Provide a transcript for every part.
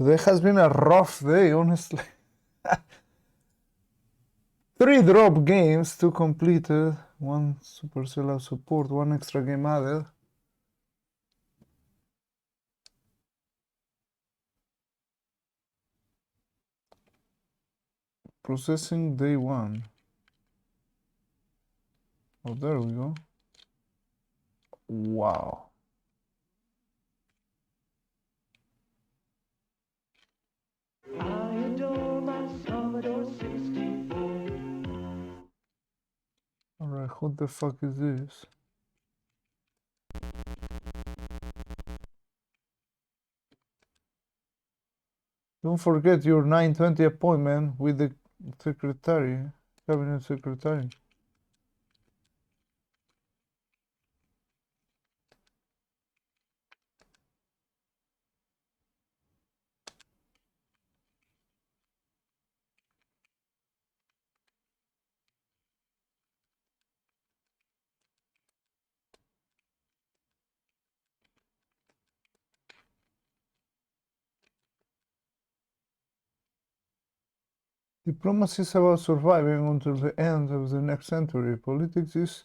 Today has been a rough day, honestly. 3 drop games, 2 completed, 1 Supercell out support, 1 extra game added. Processing day 1. Oh, there we go. Wow. I adore my Commodore 64. Alright, what the fuck is this? Don't forget your 9:20 appointment with the secretary, cabinet secretary. Diplomacy is about surviving until the end of the next century. Politics is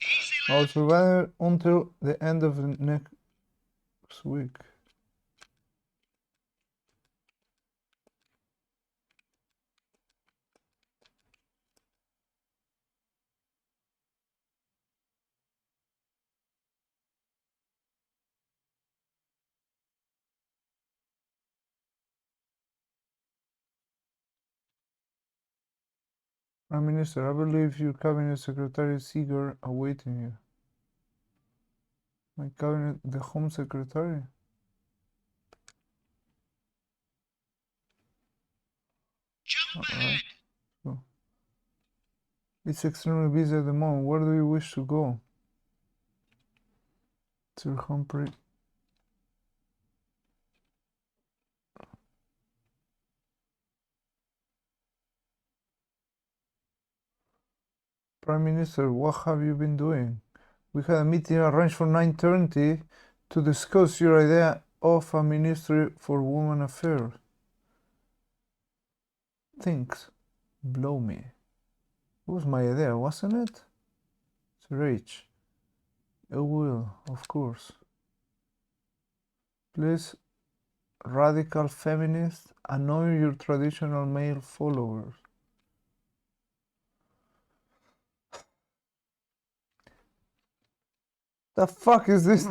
about surviving until the end of the next week. Prime Minister, I believe your cabinet secretary is eager awaiting you. My cabinet, the Home Secretary? Jump Alright. ahead. So, it's extremely busy at the moment. Where do you wish to go? Sir Humphrey. Prime Minister, what have you been doing? We had a meeting arranged for 9:30 to discuss your idea of a Ministry for Women Affairs. Thanks. Blow me. It was my idea, wasn't it? Sir H. I will, of course. Please, radical feminists, annoy your traditional male followers. The fuck is this?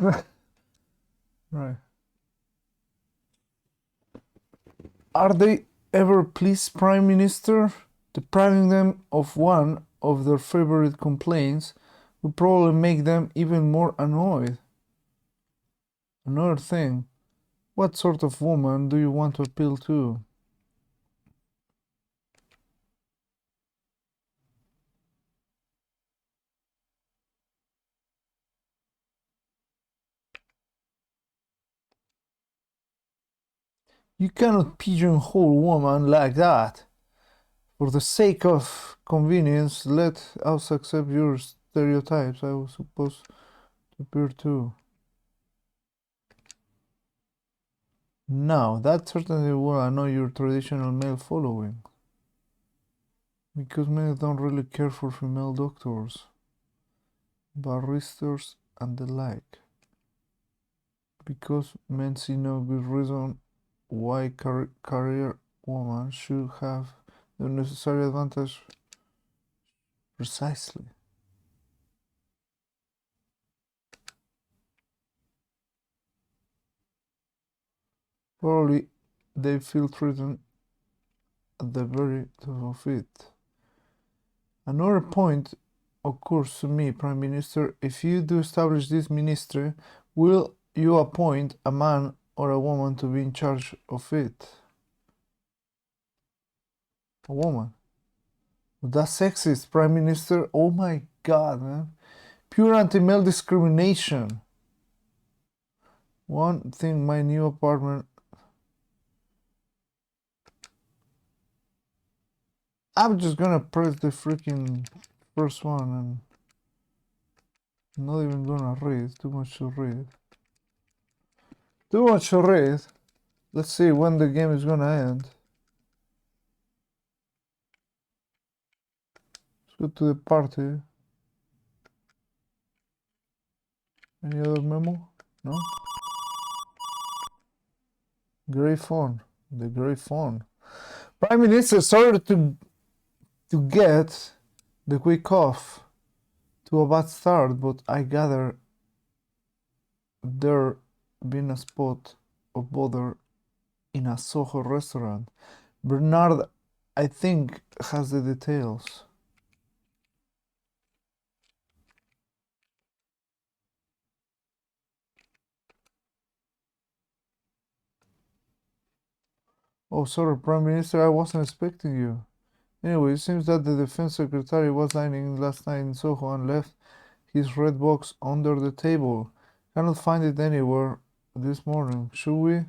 Right. Are they ever pleased, Prime Minister? Depriving them of one of their favorite complaints would probably make them even more annoyed. Another thing, what sort of woman do you want to appeal to? You cannot pigeonhole woman like that. For the sake of convenience, let us accept your stereotypes. I was supposed to appear too. Now, that certainly will annoy your traditional male following. Because men don't really care for female doctors, barristers, and the like. Because men see no good reason why career women should have the necessary advantage. Precisely. Probably they feel threatened at the very top of it. Another point occurs to me, Prime Minister. If you do establish this ministry, will you appoint a man or a woman to be in charge of it? A woman. That's sexist, Prime Minister. Oh my god, man. Pure anti-male discrimination. One thing, my new apartment. I'm just gonna press the freaking first one and not even gonna read. Too much to read. Too much to read. Let's see when the game is gonna end. Let's go to the party. Any other memo? No? Gray phone. The gray phone. Prime Minister, sorry to get the quick off to a bad start, but I gather there been a spot of bother in a Soho restaurant. Bernard, I think, has the details. Oh, sorry, Prime Minister, I wasn't expecting you. Anyway, it seems that the Defense Secretary was dining last night in Soho and left his red box under the table. Cannot find it anywhere this morning. Should we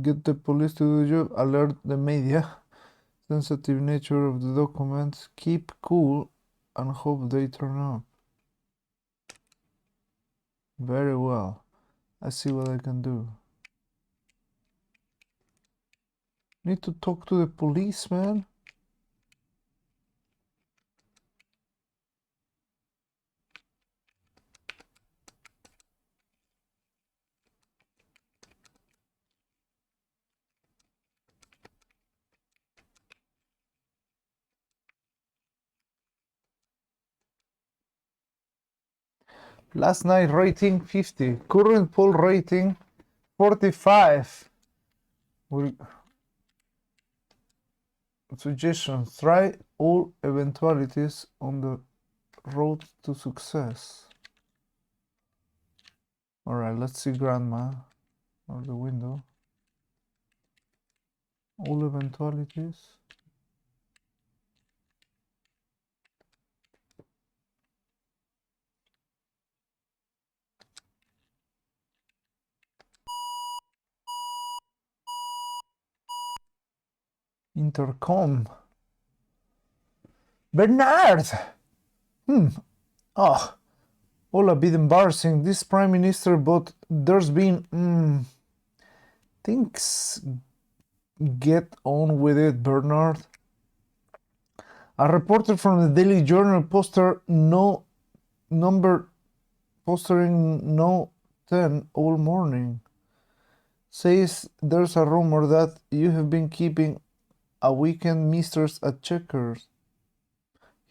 get the police to do the job? Alert the media. Sensitive nature of the documents. Keep cool and hope they turn up. Very well. I see what I can do. Need to talk to the police, man. Last night rating 50. Current poll rating 45. Suggestions. Try all eventualities on the road to success. Alright, let's see Grandma or the window. All eventualities. Intercom. Bernard! Oh, all a bit embarrassing. This Prime Minister, but there's been things. Get on with it, Bernard. A reporter from the Daily Journal postering no 10 all morning says there's a rumor that you have been keeping a weekend mistress at Checkers.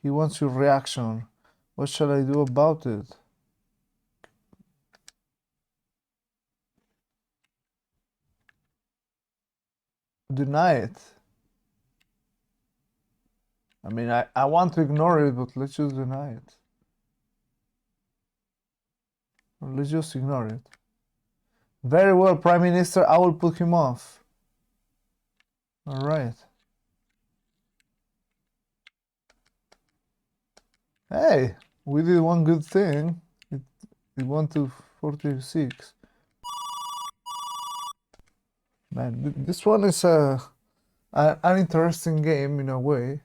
He wants your reaction. What shall I do about it? Deny it. I mean, I want to ignore it, but let's just deny it. Or let's just ignore it. Very well, Prime Minister, I will put him off. Alright. Hey, we did one good thing. It went to 46. Man, this one is an interesting game in a way.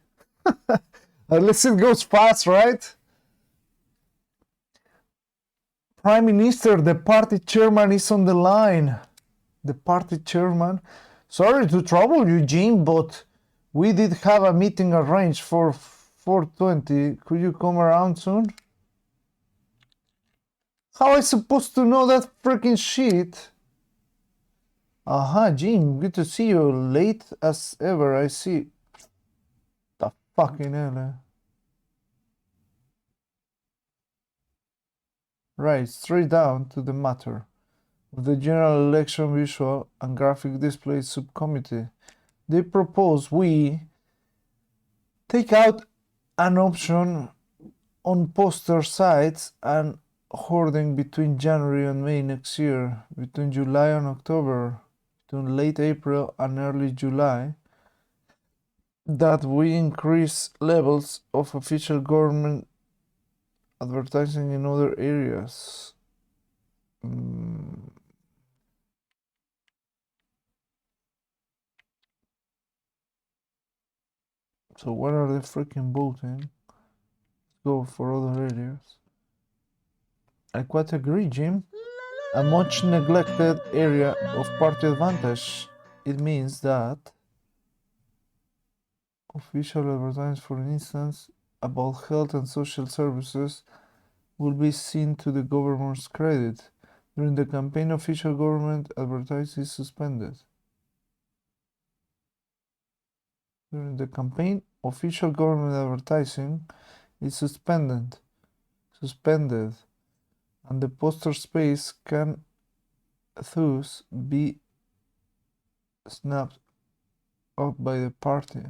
At least it goes fast, right? Prime Minister, the party chairman is on the line. The party chairman. Sorry to trouble you, Jim, but we did have a meeting arranged for 4:20. Could you come around soon? How am I supposed to know that freaking shit? Aha, Jim, good to see you. Late as ever, I see. The fucking hell, eh? Right, straight down to the matter of the general election visual and graphic display subcommittee. They propose we take out an option on poster sites and hoarding between January and May next year, between July and October, between late April and early July, that we increase levels of official government advertising in other areas. So what are they freaking voting? Let's go for other areas. I quite agree, Jim. a much neglected area of party advantage. It means that official advertisements, for instance, about health and social services will be seen to the government's credit. During the campaign, official government advertising is suspended. During the campaign, official government advertising is suspended, and the poster space can thus be snapped up by the party.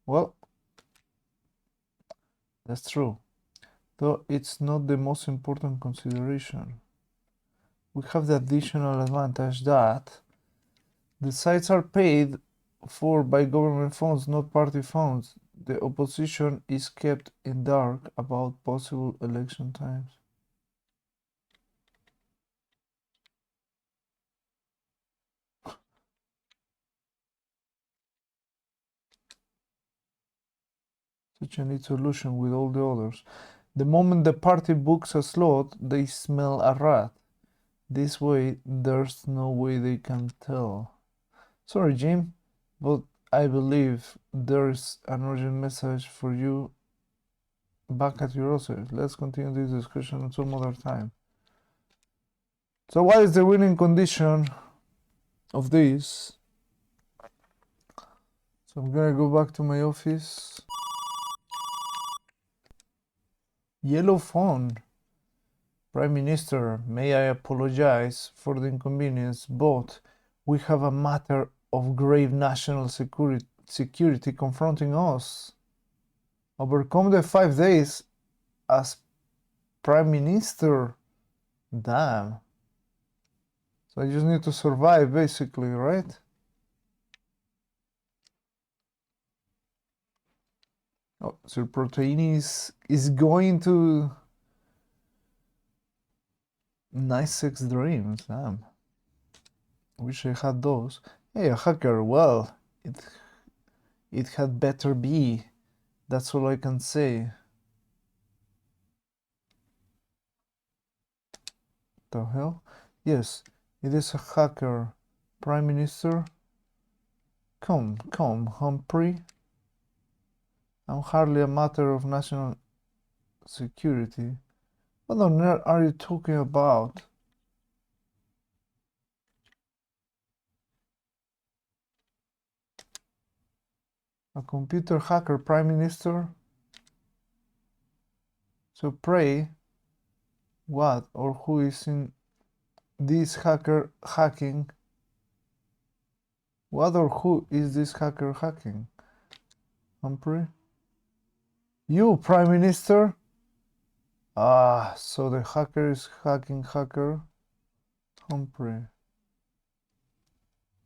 Well, that's true, though it's not the most important consideration. We have the additional advantage that the sites are paid for by government funds, not party funds. The opposition is kept in dark about possible election times. Such a neat solution with all the others. The moment the party books a slot, they smell a rat. This way, there's no way they can tell. Sorry, Jim, but I believe there's an urgent message for you back at your office. Let's continue this discussion some other time. So what is the winning condition of this? So I'm gonna go back to my office. Yellow phone. Prime Minister, may I apologize for the inconvenience, but we have a matter of grave national security confronting us. Overcome the 5 days as Prime Minister. Damn. So I just need to survive, basically, right? Oh, so PRATs is going to nice sex dreams. Damn. Wish I had those. Hey, a hacker. Well, it had better be. That's all I can say. The hell? Yes, it is a hacker. Prime Minister? Come, Humphrey. I'm hardly a matter of national security. What on earth are you talking about? A computer hacker, Prime Minister? So pray, what or who is in this hacker hacking? What or who is this hacker hacking? Humphrey? You, Prime Minister? Ah, so the hacker is hacking hacker? Humphrey.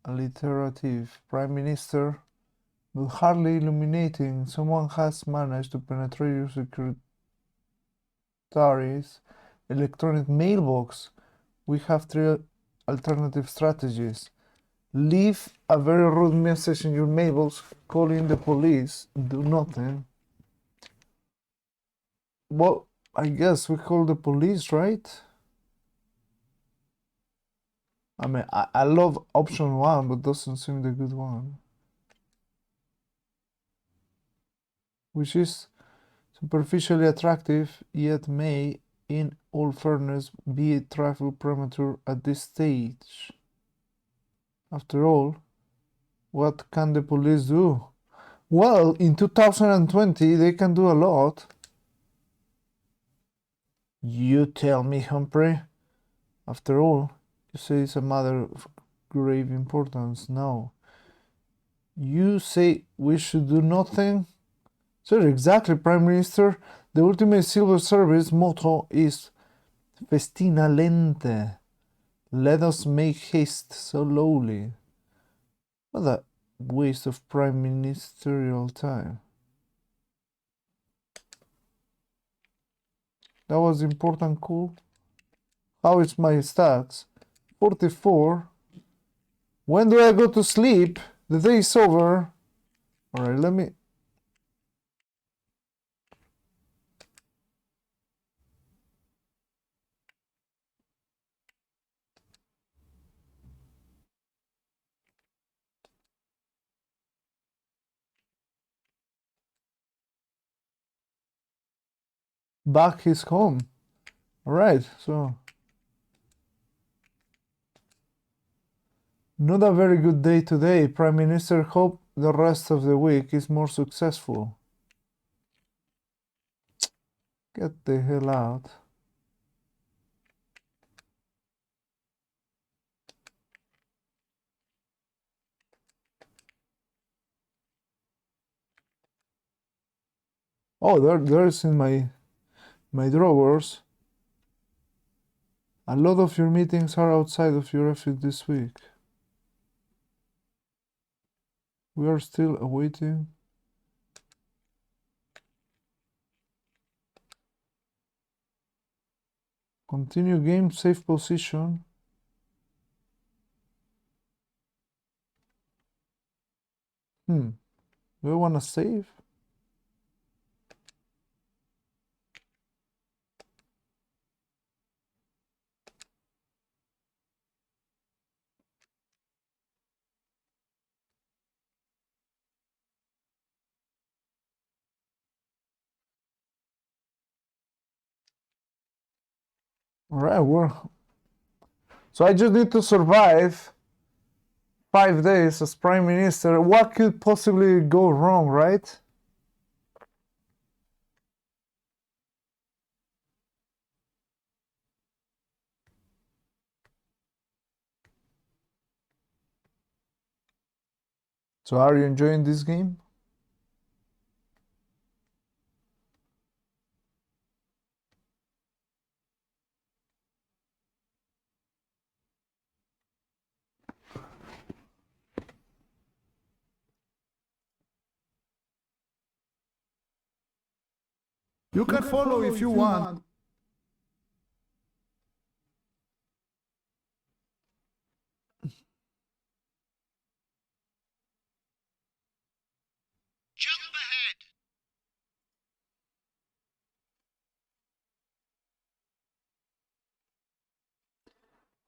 Alliterative. Prime Minister? But hardly illuminating. Someone has managed to penetrate your secretary's electronic mailbox. We have 3 alternative strategies. Leave a very rude message in your mailbox, call in the police, do nothing. Well, I guess we call the police, right? I mean, I love option 1, but doesn't seem the good one. Which is superficially attractive, yet may, in all fairness, be a trifle premature at this stage. After all, what can the police do? Well, in 2020, they can do a lot. You tell me, Humphrey. After all, you say it's a matter of grave importance. No. You say we should do nothing? Sir, exactly, Prime Minister. The ultimate civil service motto is Festina lente. Let us make haste slowly. What a waste of prime ministerial time. That was important, cool. How is my stats? 44. When do I go to sleep? The day is over. Alright, let me... back his home. Alright, so not a very good day today. Prime Minister hope the rest of the week is more successful. Get the hell out. Oh, there's in my drawers. A lot of your meetings are outside of your office this week. We are still awaiting. Continue game, safe position. Do I wanna save? Alright, well. So I just need to survive 5 days as Prime Minister. What could possibly go wrong, right? So are you enjoying this game? You can follow if you want. Jump ahead.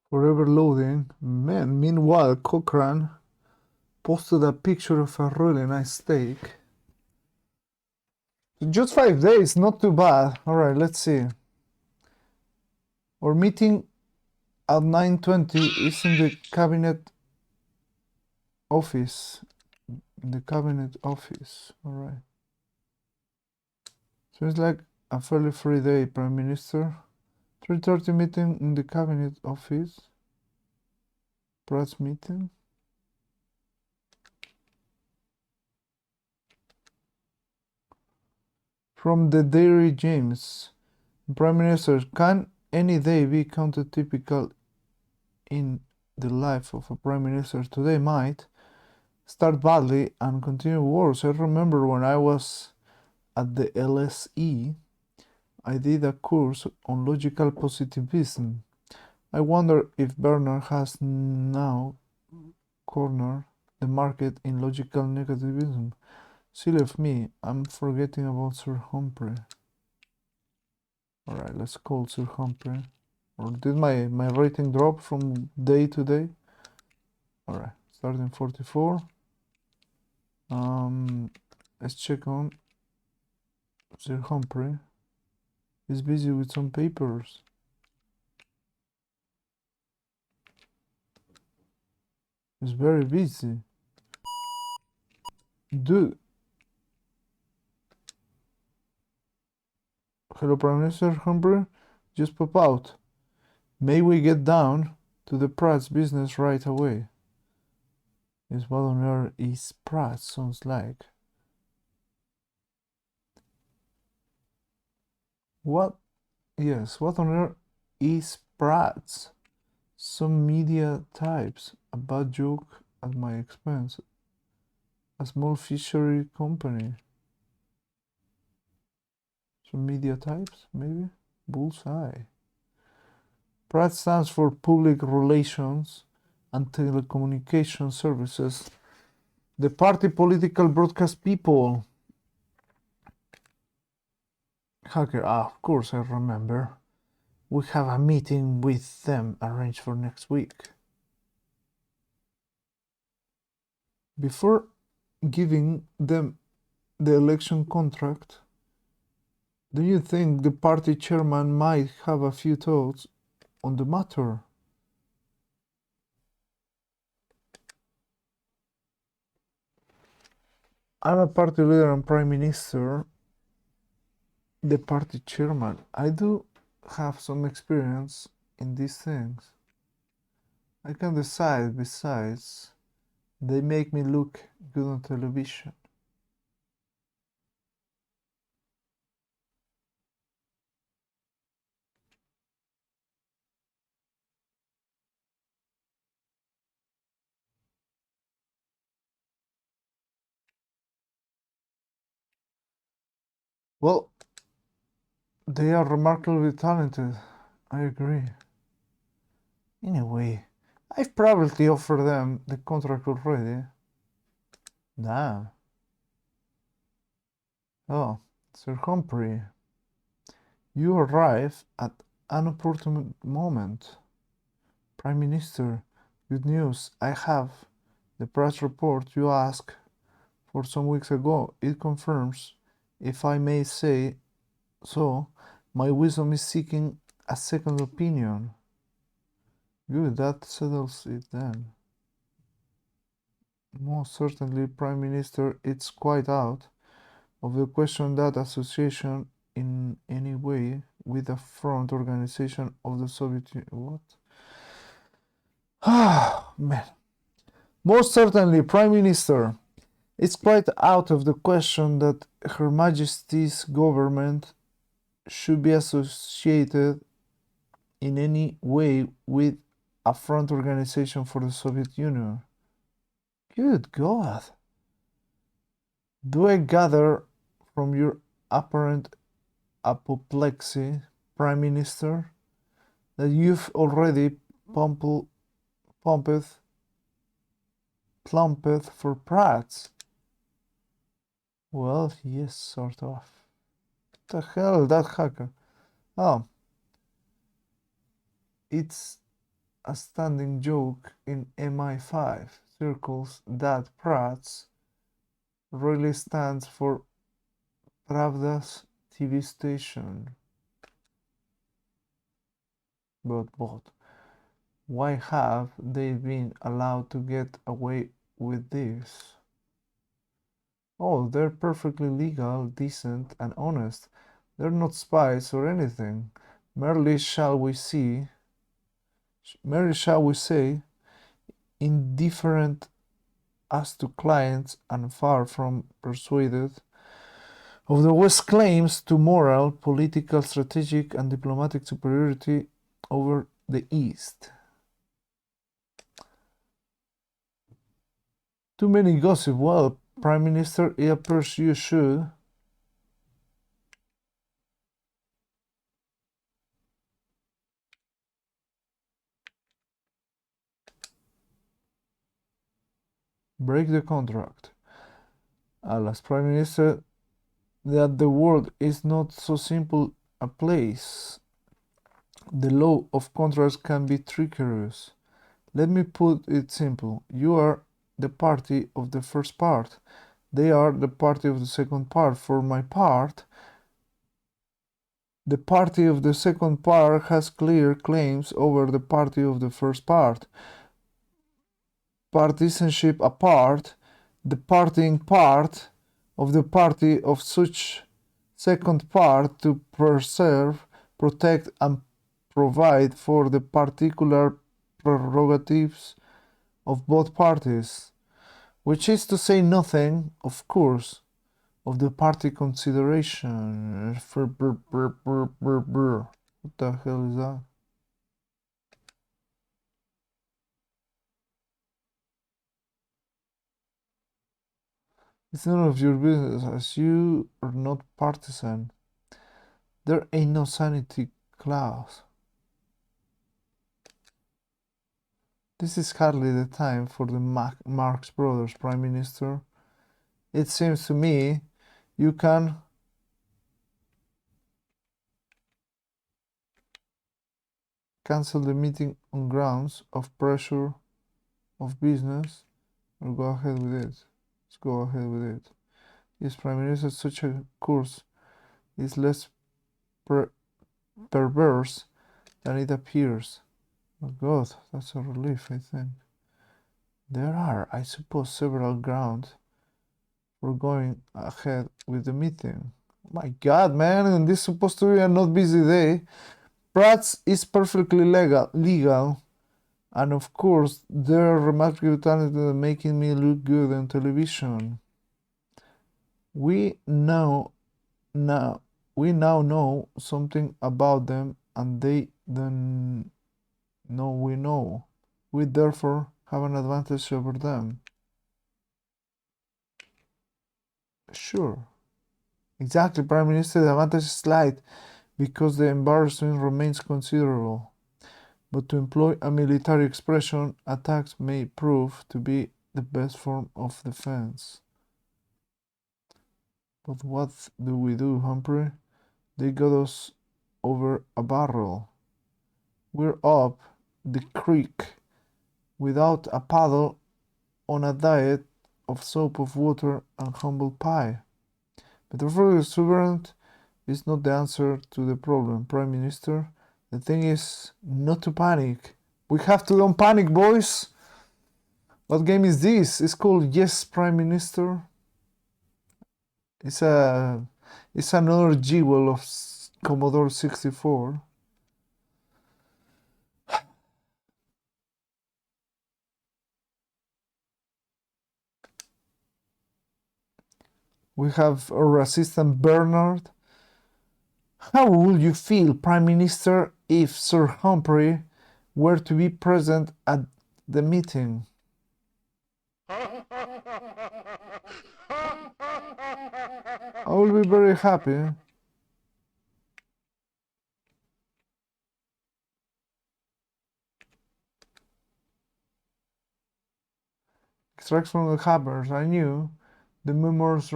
Forever loading. Man, meanwhile, Cochran posted a picture of a really nice steak. Just 5 days, not too bad. Alright, let's see. Our meeting at 9:20 is in the cabinet office. In the cabinet office. Alright. Seems like a fairly free day, Prime Minister. 3:30 meeting in the cabinet office. PRATs meeting. From the Dairy James. Prime Minister, can any day be counted typical in the life of a Prime Minister? Today might start badly and continue worse. I remember when I was at the LSE, I did a course on logical positivism. I wonder if Bernard has now cornered the market in logical negativism. Silly of me, I'm forgetting about Sir Humphrey. Alright, let's call Sir Humphrey. Or did my rating drop from day to day? Alright, starting 44. Let's check on Sir Humphrey. He's busy with some papers. He's very busy. Dude. Hello, Prime Minister Humphrey. Just pop out. May we get down to the PRATs business right away? Yes, what on earth is PRATs? Sounds like. What? Yes, what on earth is PRATs? Some media types. A bad joke at my expense. A small fishery company. Some media types, maybe? Bullseye. PRAT stands for Public Relations and Telecommunication Services. The party political broadcast people. Hacker, of course I remember. We have a meeting with them arranged for next week. Before giving them the election contract, Do you think the party chairman might have a few thoughts on the matter? I'm a party leader and prime minister, the party chairman. I do have some experience in these things. I can decide. Besides, they make me look good on television. Well, they are remarkably talented. I agree. Anyway, I've probably offered them the contract already. Damn. Oh, Sir Humphrey, you arrive at an opportune moment. Prime Minister, good news. I have the press report you asked for some weeks ago. It confirms, if I may say so, my wisdom is seeking a second opinion. Good, that settles it then. Most certainly, Prime Minister, it's quite out of the question that association in any way with the front organization of the Soviet Union. What? Ah, man. Most certainly, Prime Minister, it's quite out of the question that Her Majesty's government should be associated in any way with a front organization for the Soviet Union. Good God. Do I gather from your apparent apoplexy, Prime Minister, that you've already plumped for PRATs? Well, yes, sort of. What the hell, that hacker? Oh, it's a standing joke in MI5 circles that PRATs really stands for Pravda's TV station. But why have they been allowed to get away with this? Oh, they're perfectly legal, decent, and honest. They're not spies or anything. Merely, shall we say, indifferent as to clients and far from persuaded of the West's claims to moral, political, strategic, and diplomatic superiority over the East. Too many gossip. Well, Prime Minister, it appears you should. Break the contract. Alas, Prime Minister, that the world is not so simple a place. The law of contracts can be treacherous. Let me put it simple. You are the party of the first part. They are the party of the second part. For my part, the party of the second part has clear claims over the party of the first part. Partisanship apart, the partying part of the party of such second part to preserve, protect, and provide for the particular prerogatives of both parties, which is to say nothing, of course, of the party consideration. What the hell is that? It's none of your business, as you are not partisan. There ain't no sanity clause. This is hardly the time for the Marx Brothers, Prime Minister. It seems to me you can cancel the meeting on grounds of pressure of business, or go ahead with it. Let's go ahead with it. Yes, Prime Minister, such a course is less perverse than it appears. Oh God, that's a relief, I think. There are, I suppose, several grounds for going ahead with the meeting. My God, man, and this is supposed to be a not busy day. PRATs is perfectly legal, and of course, they're remarkably talented at making me look good on television. We now know something about them, and they don't know we know. We therefore have an advantage over them. Sure. Exactly, Prime Minister, the advantage is slight because the embarrassment remains considerable. But to employ a military expression, attacks may prove to be the best form of defense. But what do we do, Humphrey? They got us over a barrel. We're up the creek without a paddle on a diet of soap of water and humble pie. Metaphorically exuberant is not the answer to the problem, Prime Minister. The thing is not to panic. We have to don't panic, boys. What game is this? It's called Yes, Prime Minister. It's another jewel of Commodore 64. We have our assistant Bernard. How would you feel, Prime Minister, if Sir Humphrey were to be present at the meeting? I will be very happy. Extracts from the Hammers. I knew the memoirs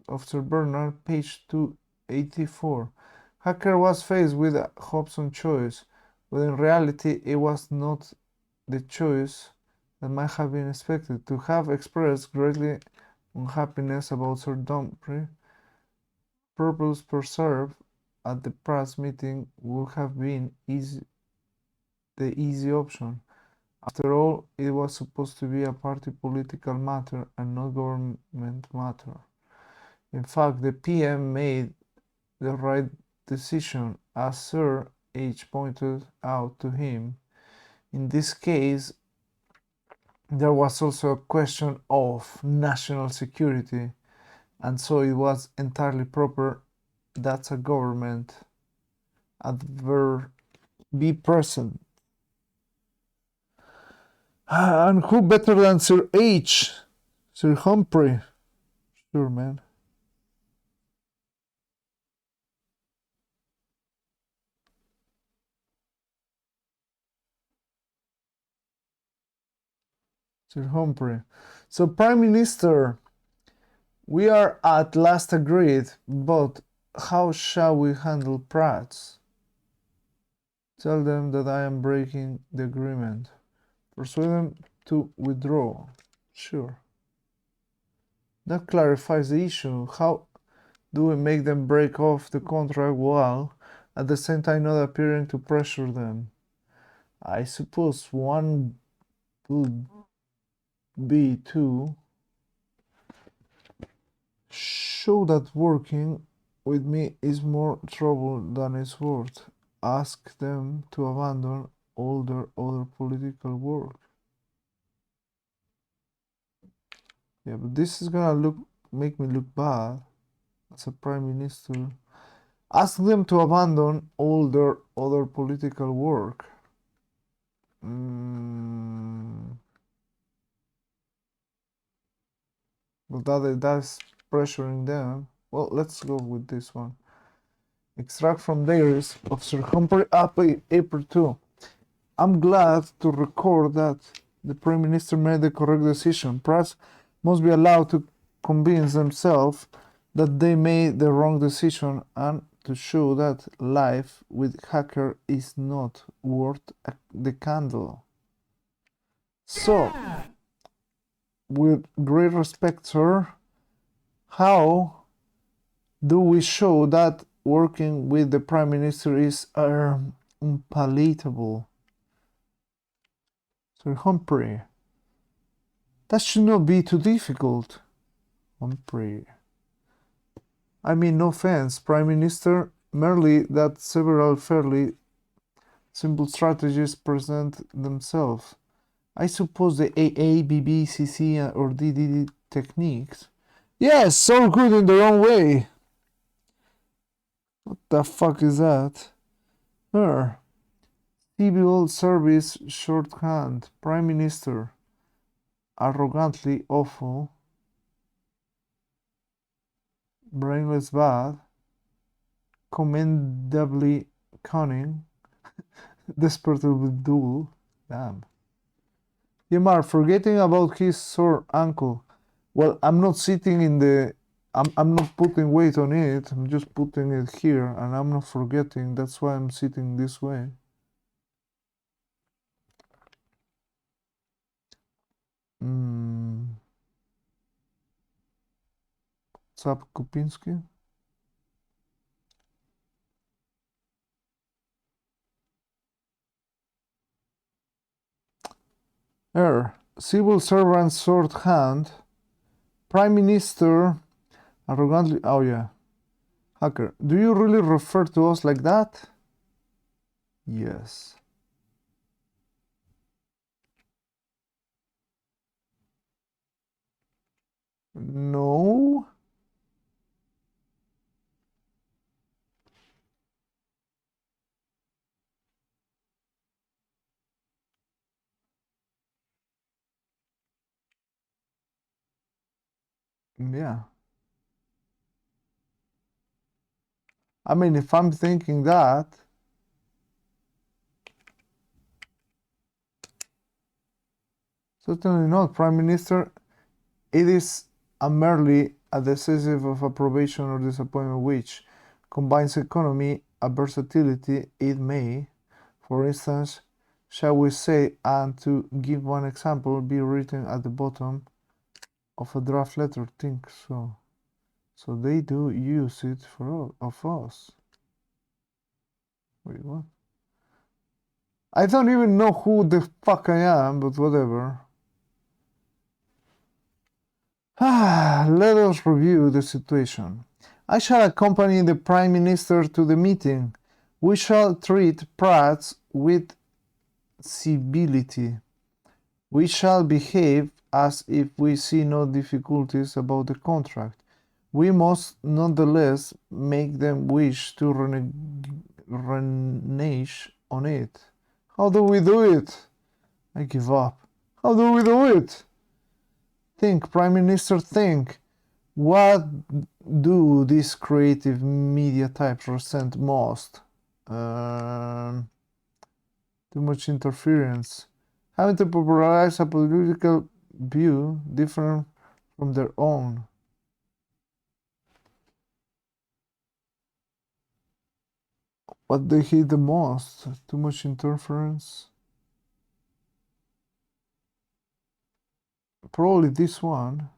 of Sir Bernard, page 284. Hacker was faced with a Hobson choice, but in reality it was not the choice that might have been expected. To have expressed greatly unhappiness about Sir Humphrey, purpose preserved at the PRATs meeting would have been the easy option. After all, it was supposed to be a party political matter and not government matter. In fact, the PM made the right decision, as Sir H pointed out to him. In this case, there was also a question of national security, and so it was entirely proper that a government be present. And who better than Sir H? Sir Humphrey. Sure, man. Sir Humphrey. So, Prime Minister, we are at last agreed, but how shall we handle PRATs? Tell them that I am breaking the agreement. Persuade them to withdraw. Sure. That clarifies the issue. How do we make them break off the contract while at the same time not appearing to pressure them? I suppose one would be to show that working with me is more trouble than it's worth. Ask them to abandon all their other political work. Yeah, but this is gonna make me look bad as a Prime Minister. Ask them to abandon all their other political work. But that's pressuring them. Well, let's go with this one. Extract from diaries of Sir Humphrey up April 2. I'm glad to record that the Prime Minister made the correct decision. PRATs must be allowed to convince themselves that they made the wrong decision and to show that life with hacker is not worth the candle. So, with great respect, sir, how do we show that working with the Prime Minister is unpalatable. Sir Humphrey. That should not be too difficult. Humphrey. I mean, no offense, Prime Minister, merely that several fairly simple strategies present themselves. I suppose the AA, BB, CC, or DDD techniques. Yes, all good in their own way. What the fuck is that? Her. Civil Service shorthand. Prime Minister. Arrogantly awful. Brainless bad. Commendably cunning. Desperately dull. Damn. Yamar, forgetting about his sore ankle. Well, I'm not sitting in the... I'm not putting weight on it. I'm just putting it here, and I'm not forgetting. That's why I'm sitting this way. What's up, Kupinski? Civil servant shorthand. Prime Minister arrogantly... Oh, yeah. Hacker, do you really refer to us like that? Yes. No. Yeah. I mean, if I'm thinking that... Certainly not, Prime Minister. It is merely a decisive of approbation or disappointment which combines economy, a versatility it may, for instance, shall we say, and to give one example, be written at the bottom of a draft letter. Think so. So they do use it for all of us. Wait, what? I don't even know who the fuck I am, but whatever. Let us review the situation. I shall accompany the Prime Minister to the meeting. We shall treat PRATs with civility. We shall behave as if we see no difficulties about the contract. We must nonetheless make them wish to renege on it. How do we do it? I give up. How do we do it? Think, Prime Minister, think. What do these creative media types resent most? Too much interference. Having to popularize a political view different from their own. What they hate the most? Too much interference. Probably this one.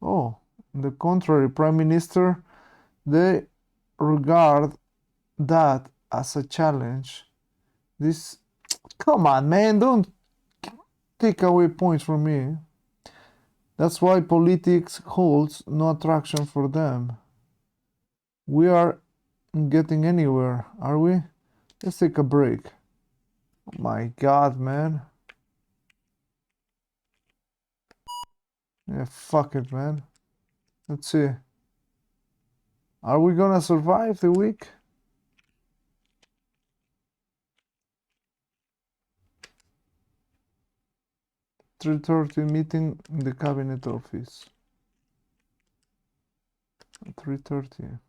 Oh, on the contrary, Prime Minister, they regard that as a challenge. This, come on, man, don't take away points from me. That's why politics holds no attraction for them. We are getting anywhere, are we? Let's take a break. Oh my god, man. Yeah, fuck it, man. Let's see. Are we gonna survive the week? $3:30 meeting in the cabinet office. 3:30.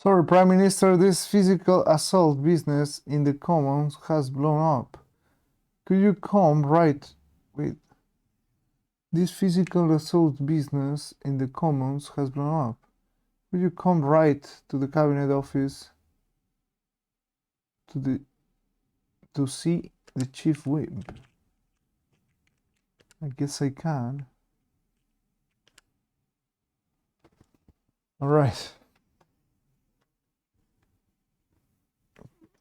Sorry, Prime Minister, this physical assault business in the Commons has blown up. Could you come right... Wait. This physical assault business in the Commons has blown up. Could you come right to the Cabinet Office to see the Chief Whip? I guess I can. All right.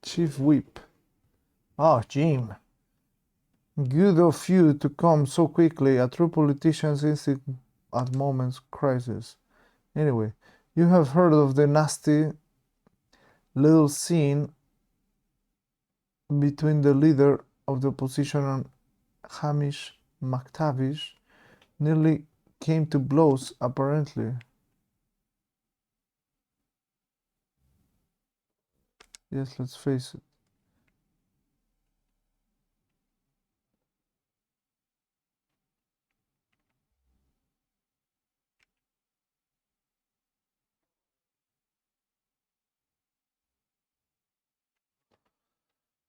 Chief Whip. Oh, Jim. Good of you to come so quickly. A true politician's instinct at moments crisis. Anyway, you have heard of the nasty little scene between the leader of the opposition and Hamish McTavish. Nearly came to blows, apparently. Yes, let's face it.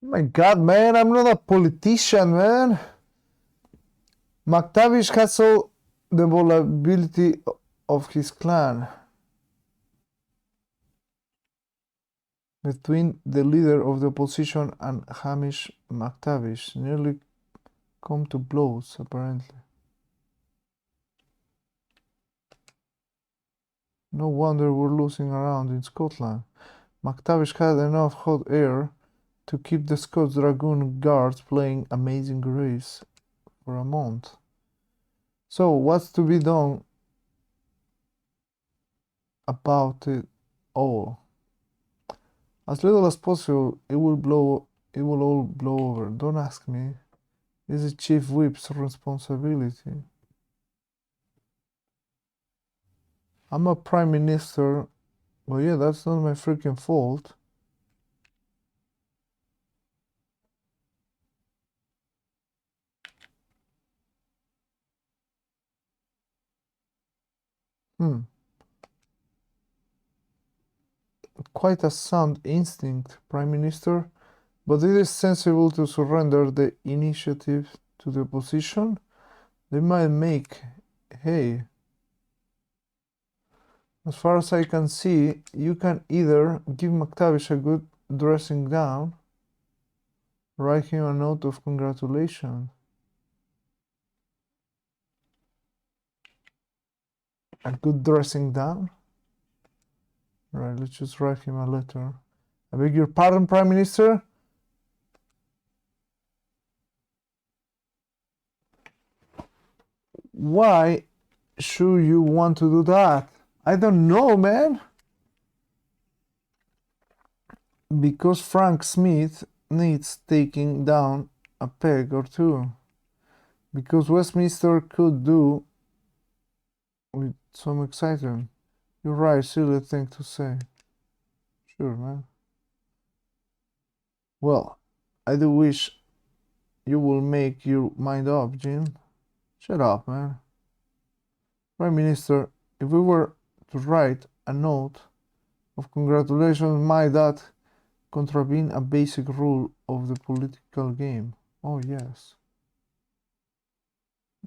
My God, man, I'm not a politician, man. McTavish has all the vulnerability of his clan. Between the leader of the opposition and Hamish McTavish, nearly come to blows, apparently. No wonder we're losing around in Scotland. McTavish had enough hot air to keep the Scots Dragoon Guards playing Amazing Grace for a month. So, what's to be done about it all? As little as possible, it will all blow over. Don't ask me. This is Chief Whip's responsibility. I'm a Prime Minister, but yeah, that's not my freaking fault. Quite a sound instinct, Prime Minister, but it is sensible to surrender the initiative to the opposition. They might make hay. As far as I can see, you can either give McTavish a good dressing down, write him a note of congratulations. A good dressing down? Right, let's just write him a letter. I beg your pardon, Prime Minister? Why should you want to do that? I don't know, man. Because Frank Smith needs taking down a peg or two. Because Westminster could do with some excitement. You're right, silly thing to say. Sure, man. Well, I do wish you will make your mind up, Jim. Shut up, man. Prime Minister, if we were to write a note of congratulations, might that contravene a basic rule of the political game? Oh, yes.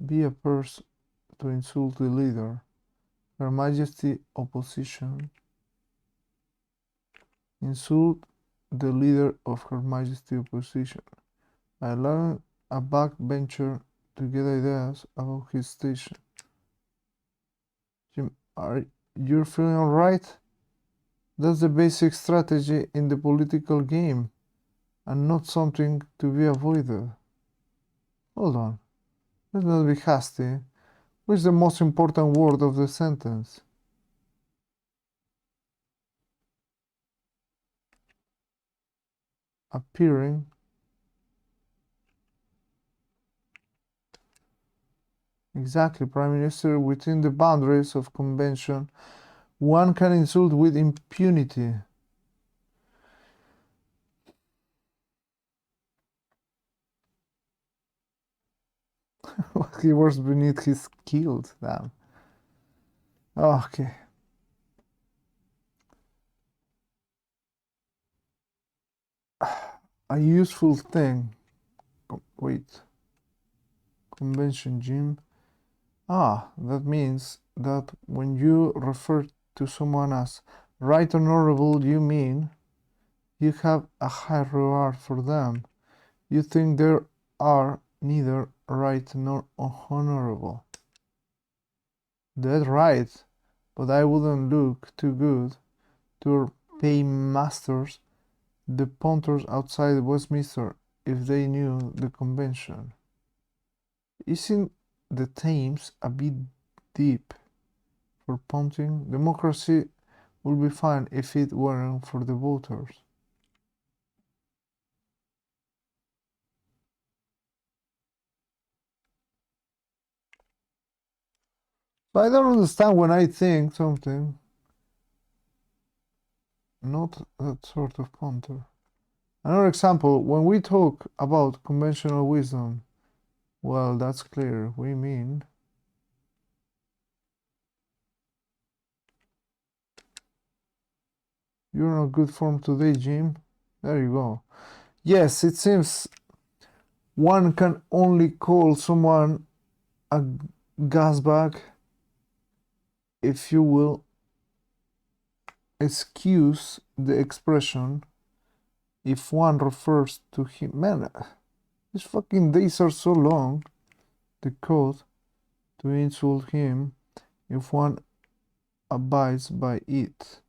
Be a person to insult the leader. Her Majesty opposition. Insult the leader of Her Majesty opposition by allowing a backbencher to get ideas about his station. Jim, are you feeling alright? That's the basic strategy in the political game, and not something to be avoided. Hold on. Let's not be hasty. Which is the most important word of the sentence? Appearing. Exactly, Prime Minister. Within the boundaries of convention, one can insult with impunity. What keywords beneath his kilt, damn. Okay. a useful thing. Wait. Convention, Jim. That means that when you refer to someone as right honorable, you mean you have a high regard for them. You think they are neither right nor honorable. That's right, but I wouldn't look too good to our paymasters, the punters outside Westminster, if they knew the convention. Isn't the Thames a bit deep for punting? Democracy would be fine if it weren't for the voters. But I don't understand when I think something. Not that sort of punter. Another example, when we talk about conventional wisdom, well, that's clear. We mean you're in a good form today, Jim. There you go. Yes, it seems one can only call someone a gasbag, if you will excuse the expression, if one refers to him. Man, these fucking days are so long. The code to insult him if one abides by it.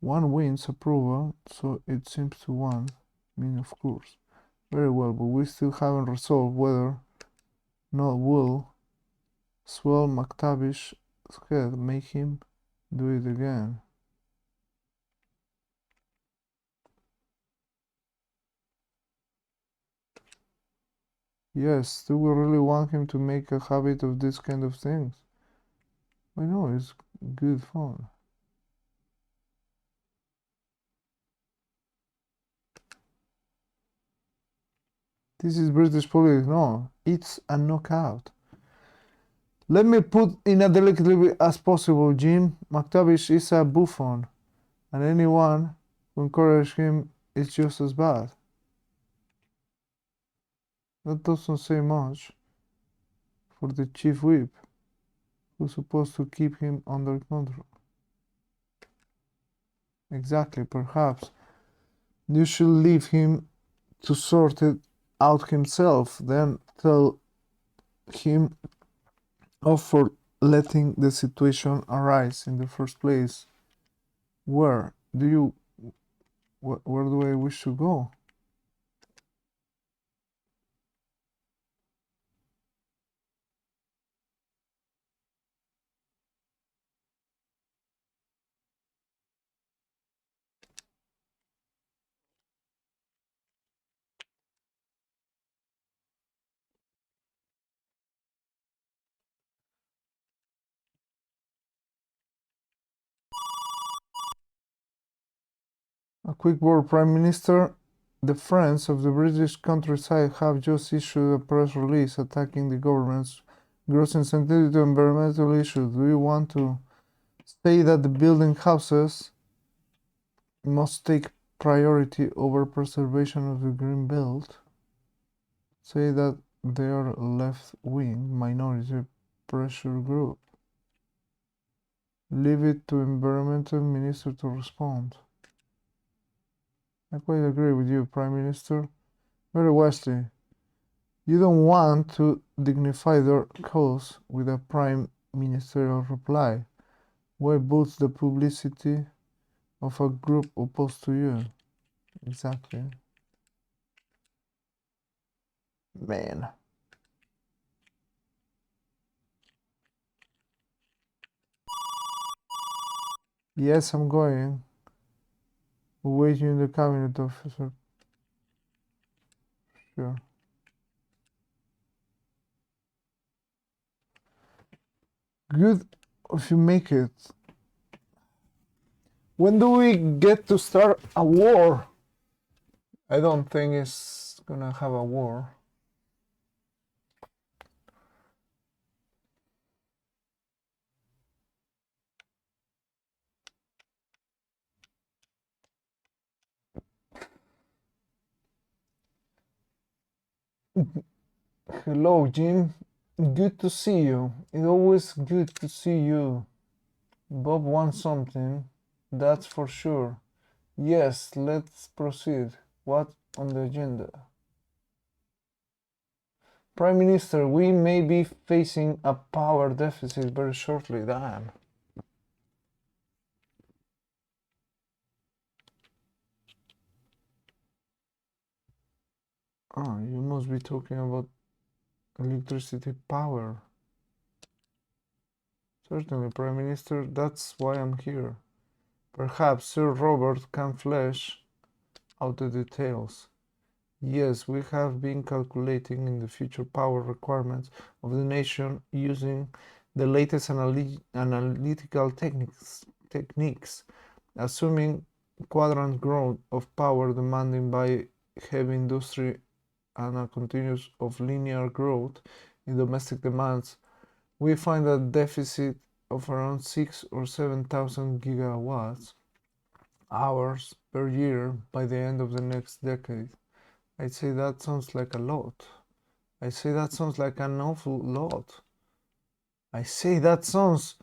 One wins approval, so it seems to one. I mean, of course. Very well, but we still haven't resolved whether not will swell McTavish's head make him do it again. Yes, do we really want him to make a habit of this kind of things? I know, it's good fun. This is British politics. No, it's a knockout. Let me put in as delicately as possible, Jim. McTavish is a buffoon, and anyone who encourages him is just as bad. That doesn't say much for the chief whip, who's supposed to keep him under control. Exactly, perhaps you should leave him to sort it out himself, then tell him off for letting the situation arise in the first place. Where do I wish to go? A quick word, Prime Minister. The Friends of the British countryside have just issued a press release attacking the government's gross insensitivity to environmental issues. Do you want to say that the building houses must take priority over preservation of the green belt? Say that they are a left-wing minority pressure group. Leave it to environmental minister to respond. I quite agree with you, Prime Minister. Very wisely. You don't want to dignify their cause with a prime ministerial reply. Why boost the publicity of a group opposed to you? Exactly. Man. Yes, I'm going. We'll wait you in the cabinet, officer. Sure. Good if you make it. When do we get to start a war? I don't think it's gonna have a war. Hello, Jim. Good to see you. It's always good to see you. Bob wants something, that's for sure. Yes, let's proceed. What's on the agenda? Prime Minister, we may be facing a power deficit very shortly. Damn. Oh, you must be talking about electricity power. Certainly, Prime Minister, that's why I'm here. Perhaps Sir Robert can flesh out the details. Yes, we have been calculating in the future power requirements of the nation using the latest analytical techniques, assuming quadrant growth of power demanded by heavy industry and a continuous of linear growth in domestic demands. We find a deficit of around 6 or 7,000 gigawatt hours per year by the end of the next decade. I'd say that sounds like a lot. I say that sounds like an awful lot. I say that sounds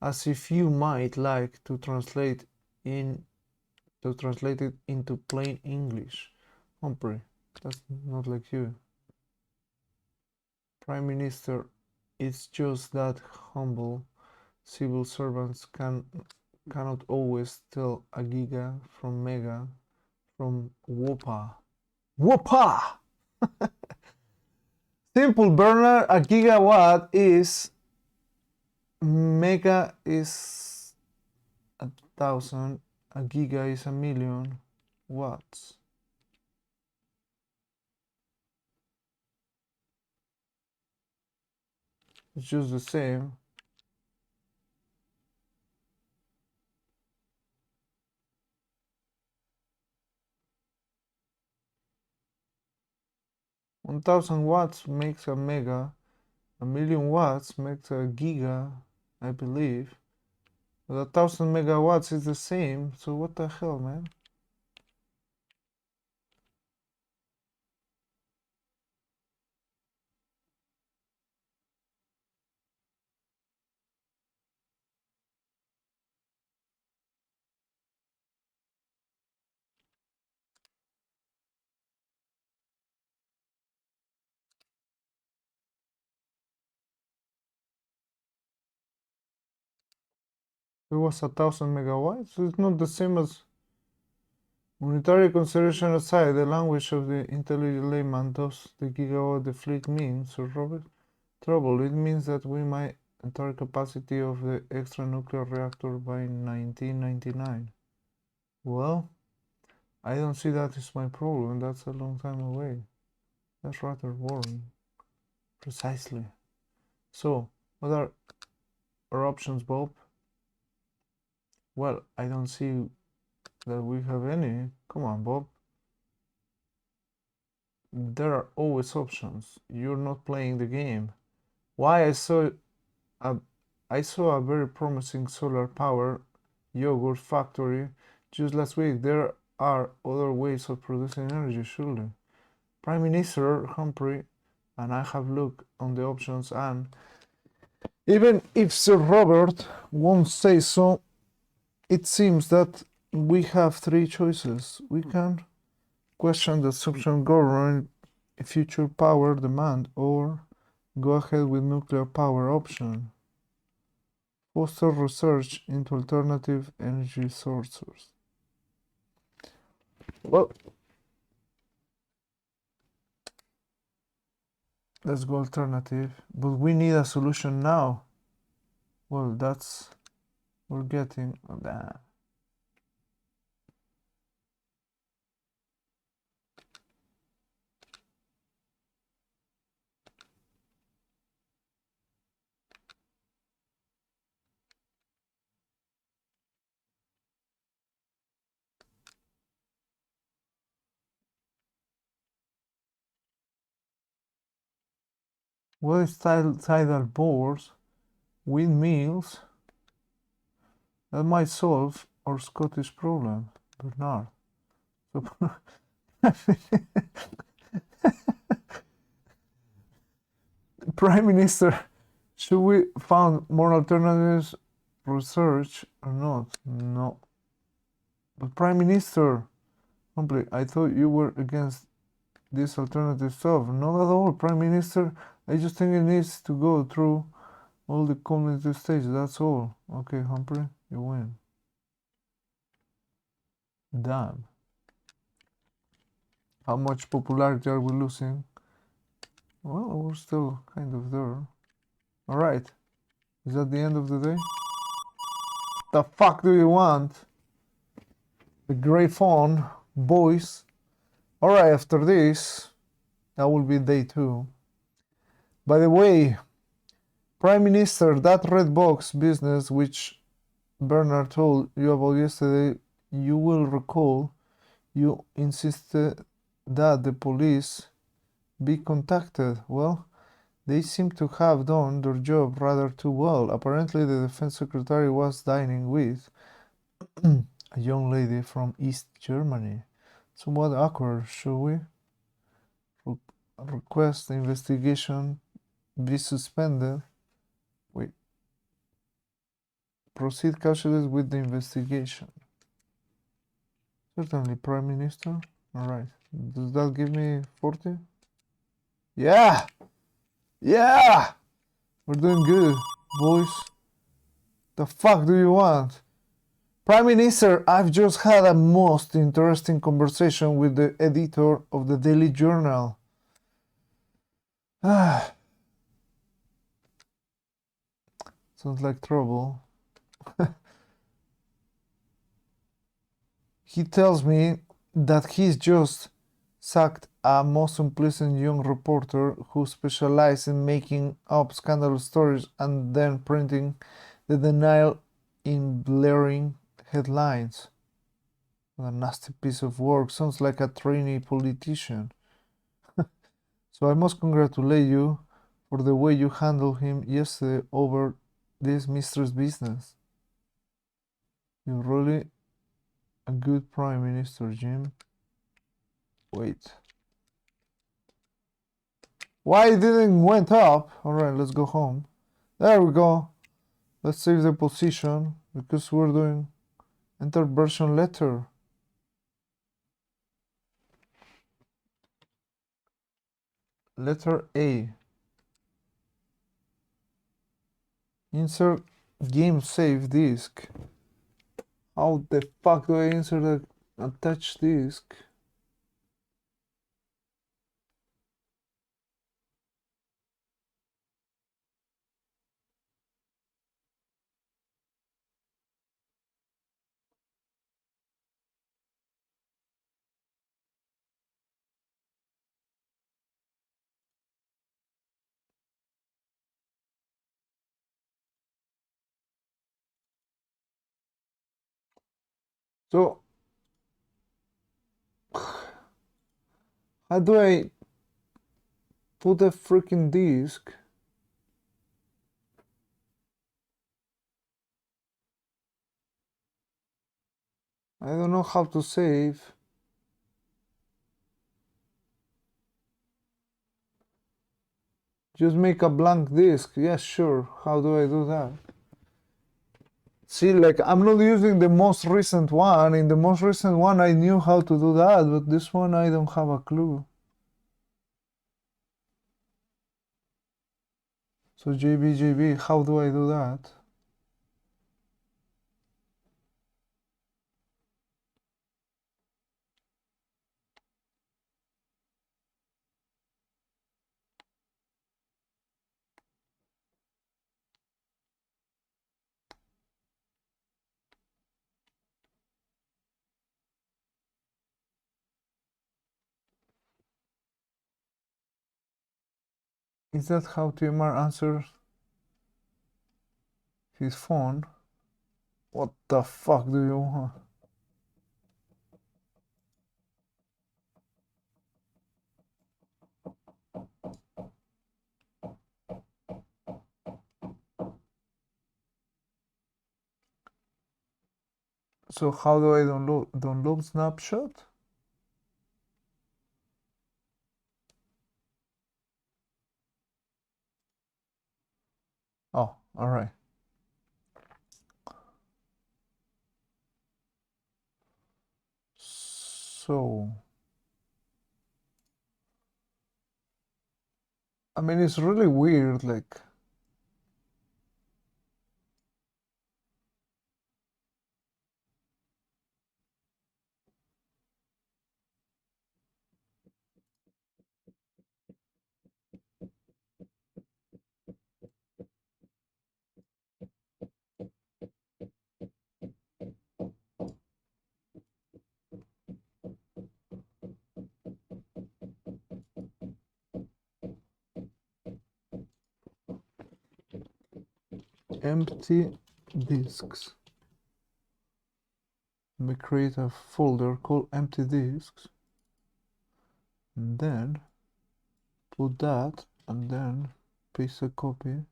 as if you might like to translate it into plain English. Humphrey, that's not like you. Prime Minister, it's just that humble civil servants cannot always tell a giga from mega from whoopah. Whoopah! Simple, Bernard. A gigawatt is mega is 1,000. A giga is 1,000,000 watts. It's just the same. $1,000 makes a mega. 1,000,000 watts makes a giga, I believe. But 1,000 megawatts is the same. So what the hell, man? It was 1,000 megawatts. So it's not the same as monetary consideration aside. The language of the intelligent layman does the gigawatt the fleet mean, Sir Robert? Trouble. It means that we might entire capacity of the extra nuclear reactor by 1999. Well, I don't see that is my problem. That's a long time away. That's rather worrying. Precisely. So, what are our options, Bob? Well, I don't see that we have any. Come on, Bob. There are always options. You're not playing the game. Why I saw a very promising solar power yogurt factory just last week. There are other ways of producing energy, surely. Prime Minister Humphrey and I have looked on the options, and even if Sir Robert won't say so, it seems that we have three choices. We can question the assumption governing future power demand, or go ahead with nuclear power option. Foster research into alternative energy sources. Well, let's go alternative, but we need a solution now. Well, that's we're getting that. What is tidal bores, windmills? That might solve our Scottish problem, Bernard. So Prime Minister, should we found more alternatives research or not? No. But Prime Minister, simply, I thought you were against this alternative stuff. Not at all, Prime Minister. I just think it needs to go through all the cognitive stages, that's all. Okay, Humphrey, you win. Damn. How much popularity are we losing? Well, we're still kind of there. Alright. Is that the end of the day? The fuck do you want? The gray phone, boys. Alright, after this, that will be day 2. By the way, Prime Minister, that red box business which Bernard told you about yesterday, you will recall you insisted that the police be contacted. Well, they seem to have done their job rather too well. Apparently, the defense secretary was dining with a young lady from East Germany. Somewhat awkward, should we request the investigation be suspended? Wait. Proceed cautiously with the investigation. Certainly, Prime Minister. Alright. Does that give me 40? Yeah! Yeah! We're doing good, boys. The fuck do you want? Prime Minister, I've just had a most interesting conversation with the editor of the Daily Journal. Sounds like trouble. He tells me that he's just sacked a most unpleasant young reporter who specialized in making up scandalous stories and then printing the denial in blaring headlines. What a nasty piece of work. Sounds like a trainee politician. So I must congratulate you for the way you handled him yesterday over this mistress business. You're really a good Prime Minister, Jim. Wait. Why it didn't went up? Alright, let's go home. There we go. Let's save the position because we're doing enter version letter. Letter A. Insert game save disk. How the fuck do I insert a attached disk? So how do I put a freaking disk? I don't know how to save. Just make a blank disk. Yes, sure. How do I do that? See, like, I'm not using the most recent one. In the most recent one, I knew how to do that, but this one, I don't have a clue. So JB, how do I do that? Is that how TMR answers his phone? What the fuck do you want? So how do I download snapshot? Oh, all right. So, I mean, it's really weird, like, empty disks. Let me create a folder called empty disks, and then put that, and then paste a copy.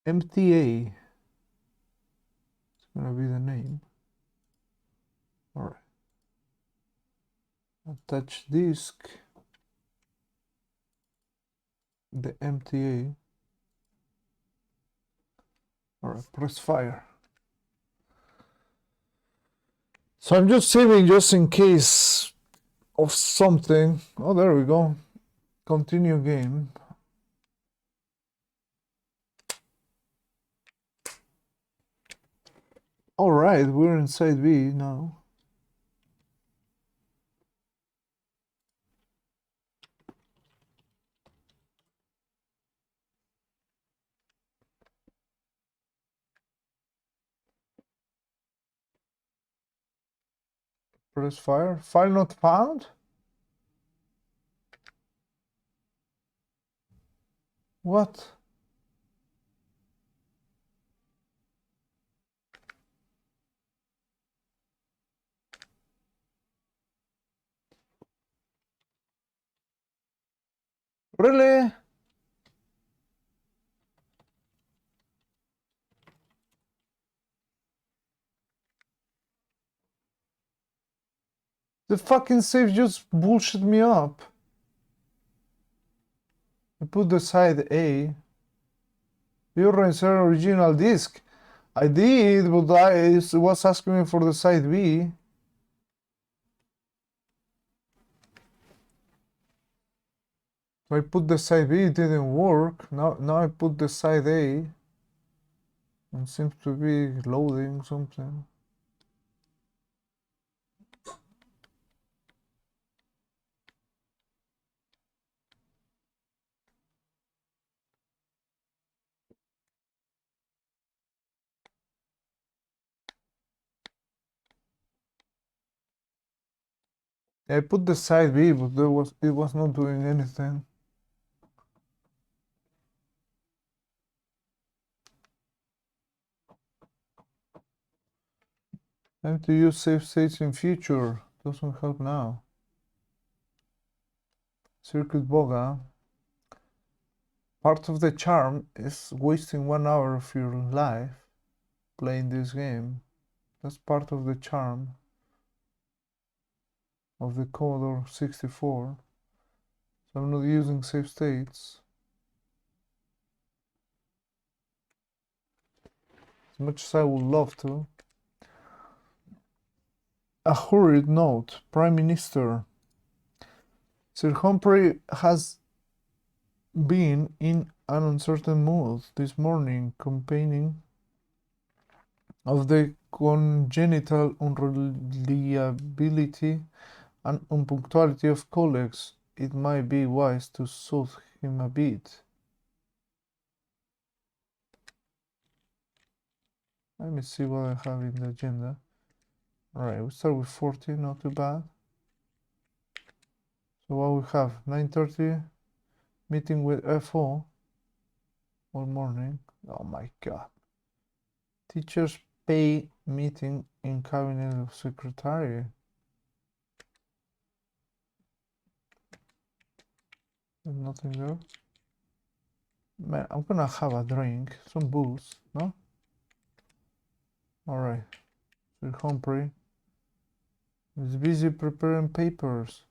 MTA. It's gonna be the name. All right. Attach disk. The MTA. All right. Press fire. So I'm just saving just in case of something. Oh, there we go. Continue game. All right, we're inside B now. Press fire. File not found? What? Really? The fucking save just bullshit me up. I put the side A. You insert original disk. I did, but I was asking me for the side B. I put the side B, it didn't work. Now I put the side A. It seems to be loading something. I put the side B, but it was not doing anything. Time to use save states in future. Doesn't help now. Circuit boga. Part of the charm is wasting 1 hour of your life playing this game. That's part of the charm of the Commodore 64. So I'm not using save states. As much as I would love to. A hurried note. Prime Minister Sir Humphrey has been in an uncertain mood this morning, complaining of the congenital unreliability and unpunctuality of colleagues. It might be wise to soothe him a bit. Let me see what I have in the agenda. Alright, we start with 40, not too bad. So what we have, 9:30, meeting with FO all morning. Oh my god. Teachers pay meeting in cabinet of secretary. There's nothing there. Man, I'm gonna have a drink, some booze, no? Alright. Sir Humphrey is busy preparing papers.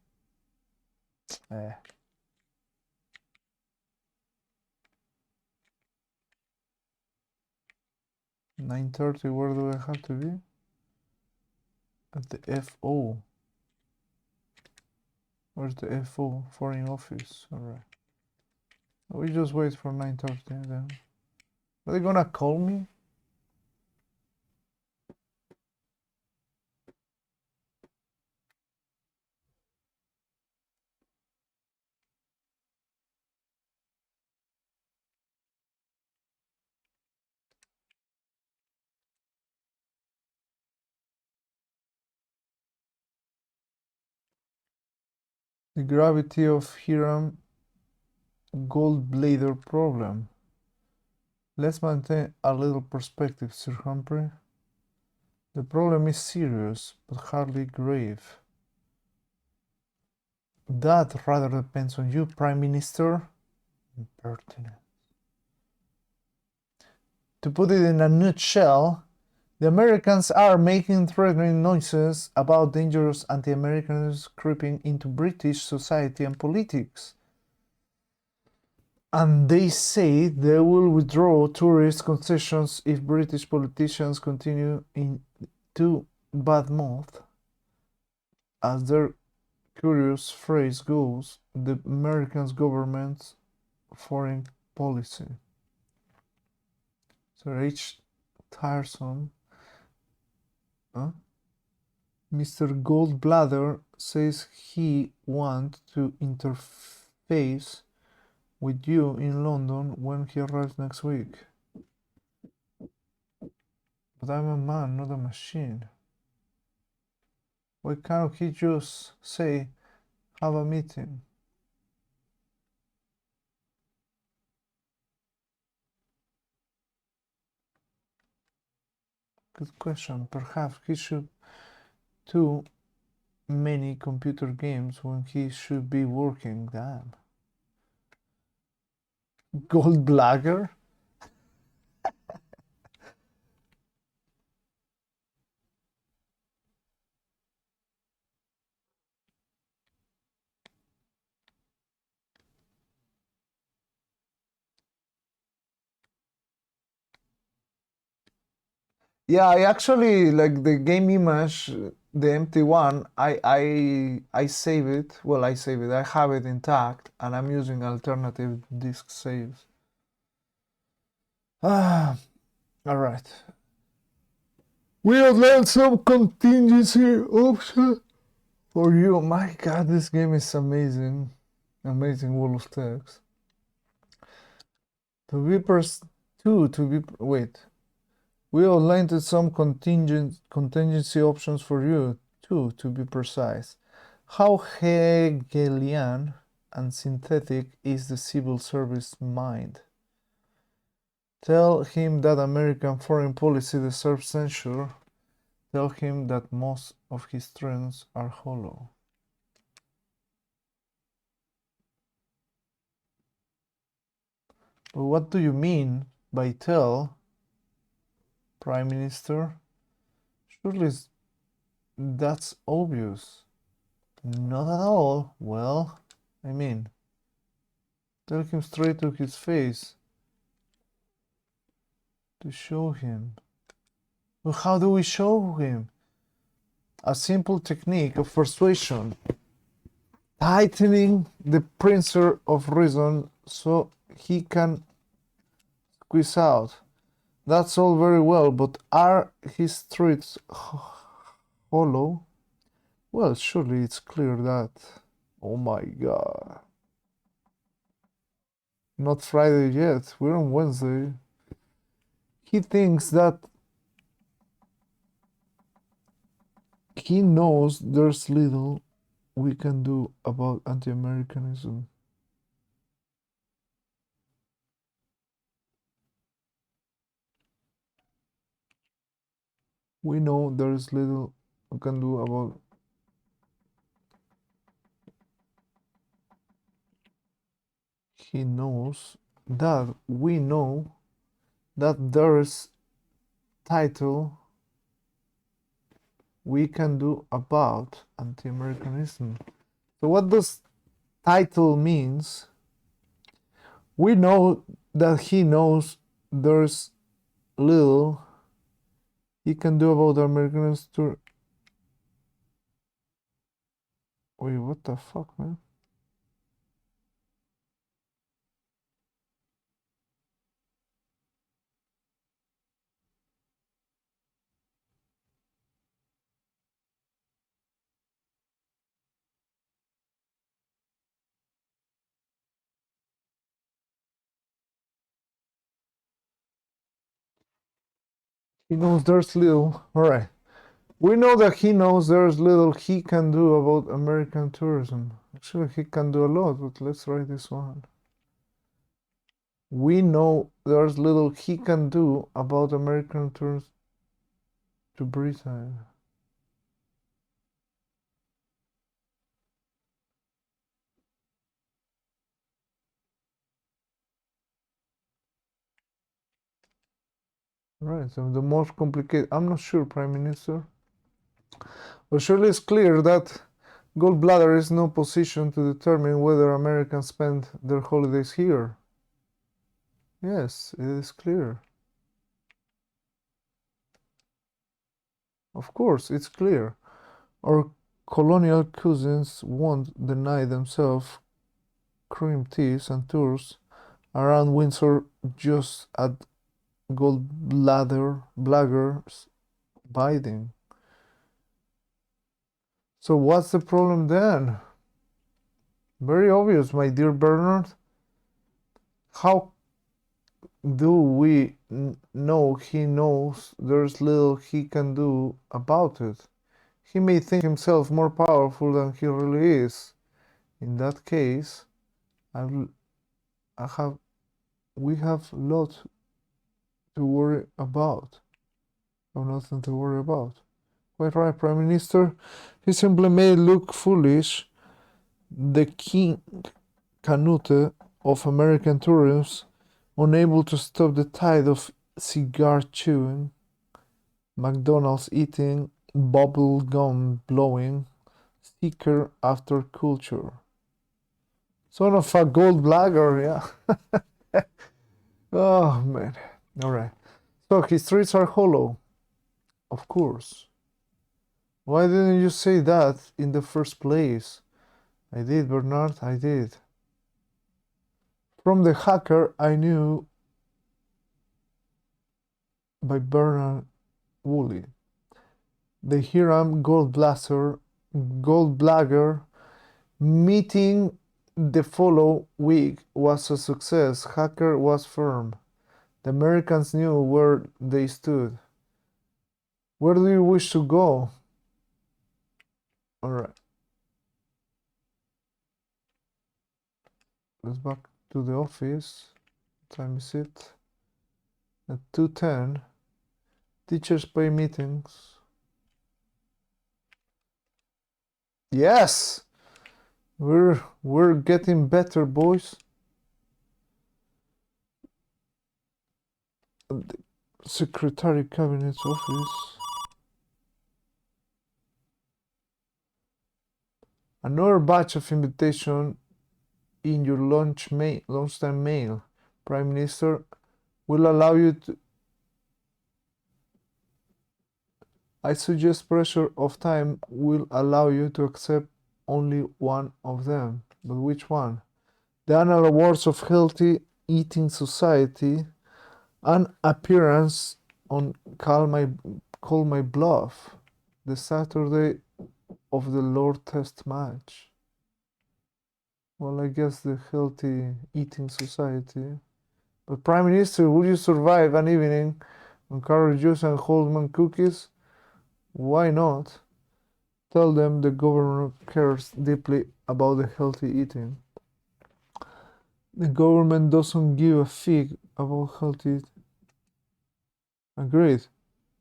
9:30, where do I have to be? At the FO. Where's the FO? Foreign Office. Alright. We just wait for 9:30 then. Are they gonna call me? The gravity of Hiram Goldblader problem. Let's maintain a little perspective, Sir Humphrey. The problem is serious, but hardly grave. That rather depends on you, Prime Minister. Impertinent. To put it in a nutshell, the Americans are making threatening noises about dangerous anti-Americanism creeping into British society and politics. And they say they will withdraw tourist concessions if British politicians continue into bad mood. As their curious phrase goes, the American government's foreign policy. Sir H. Tiresome. Mr. Goldblader says he wants to interface with you in London when he arrives next week. But I'm a man, not a machine. Why can't he just say, have a meeting? Good question. Perhaps he should too many computer games when he should be working. Damn. Goldblader? Yeah, I actually like the game image, the empty one. I save it. Well, I save it. I have it intact, and I'm using alternative disk saves. All right. We have learned some contingency option for you. My God, this game is amazing. Amazing wall of text. Wait. We outlined some contingency options for you, too, to be precise. How Hegelian and synthetic is the civil service mind? Tell him that American foreign policy deserves censure. Tell him that most of his trends are hollow. But what do you mean by tell, Prime Minister? Surely that's obvious. Not at all. Well, I mean, tell him straight to his face. To show him. Well, how do we show him? A simple technique of persuasion. Tightening the pincer of reason so he can squeeze out. That's all very well, but are his streets hollow? Well, surely it's clear that. Oh my God. Not Friday yet. We're on Wednesday. He thinks that he knows there's little we can do about anti-Americanism. We know there's little we can do about. He knows that we know that there's title we can do about anti-Americanism. So what does title means? We know that he knows there's little he can do about the Americanism. Wait, what the fuck, man? He knows there's little. Alright. We know that he knows there's little he can do about American tourism. Actually, he can do a lot, but let's write this one. We know there's little he can do about American tourism to Britain. Right, so the most complicated, I'm not sure, Prime Minister. But surely it's clear that Goldbladder is no position to determine whether Americans spend their holidays here. Yes, it is clear. Of course, it's clear. Our colonial cousins won't deny themselves cream teas and tours around Windsor just at Goldbladder's bidding. So what's the problem then? Very obvious, my dear Bernard. How do we know he knows there's little he can do about it? He may think himself more powerful than he really is. In that case, we have a lot to worry about. Or nothing to worry about. Quite right, Prime Minister. He simply made it look foolish. The King Canute of American tourism, unable to stop the tide of cigar chewing, McDonald's eating, bubble gum blowing, seeker after culture. Son of a gold blagger, yeah. Oh, man. Alright. So his streets are hollow. Of course. Why didn't you say that in the first place? I did, Bernard, I did. From the hacker I knew by Bernard Woolley. The Hiram Goldblagger meeting the follow week was a success. Hacker was firm. The Americans knew where they stood. Where do you wish to go? Alright. Let's back to the office. What time is it? At 2:10. Teachers pay meetings. Yes! We're getting better, boys. The Secretary Cabinet's office. Another batch of invitation in your lunchtime mail. Prime Minister will allow you to. I suggest pressure of time will allow you to accept only one of them. But which one? The annual awards of Healthy Eating Society, an appearance on Call My Bluff, the Saturday of the Lord Test match. Well, I guess the Healthy Eating Society. But Prime Minister, would you survive an evening on carrot juice and Holdman cookies? Why not? Tell them the government cares deeply about the healthy eating. The government doesn't give a fig about healthy eating. Agreed.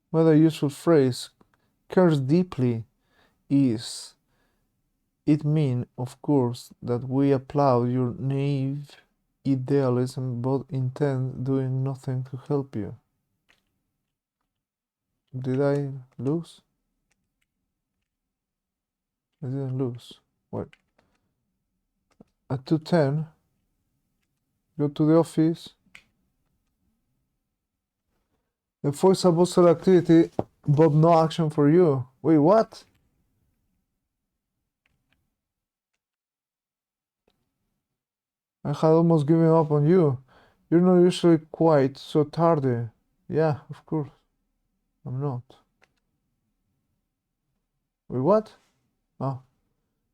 What a useful phrase. Cares deeply is. It means, of course, that we applaud your naive idealism but intend doing nothing to help you. Did I lose? I didn't lose. What? At 2:10, go to the office. The voice apostle activity, but no action for you. Wait, what? I had almost given up on you. You're not usually quite so tardy. Yeah, of course. I'm not. Wait, what? Oh,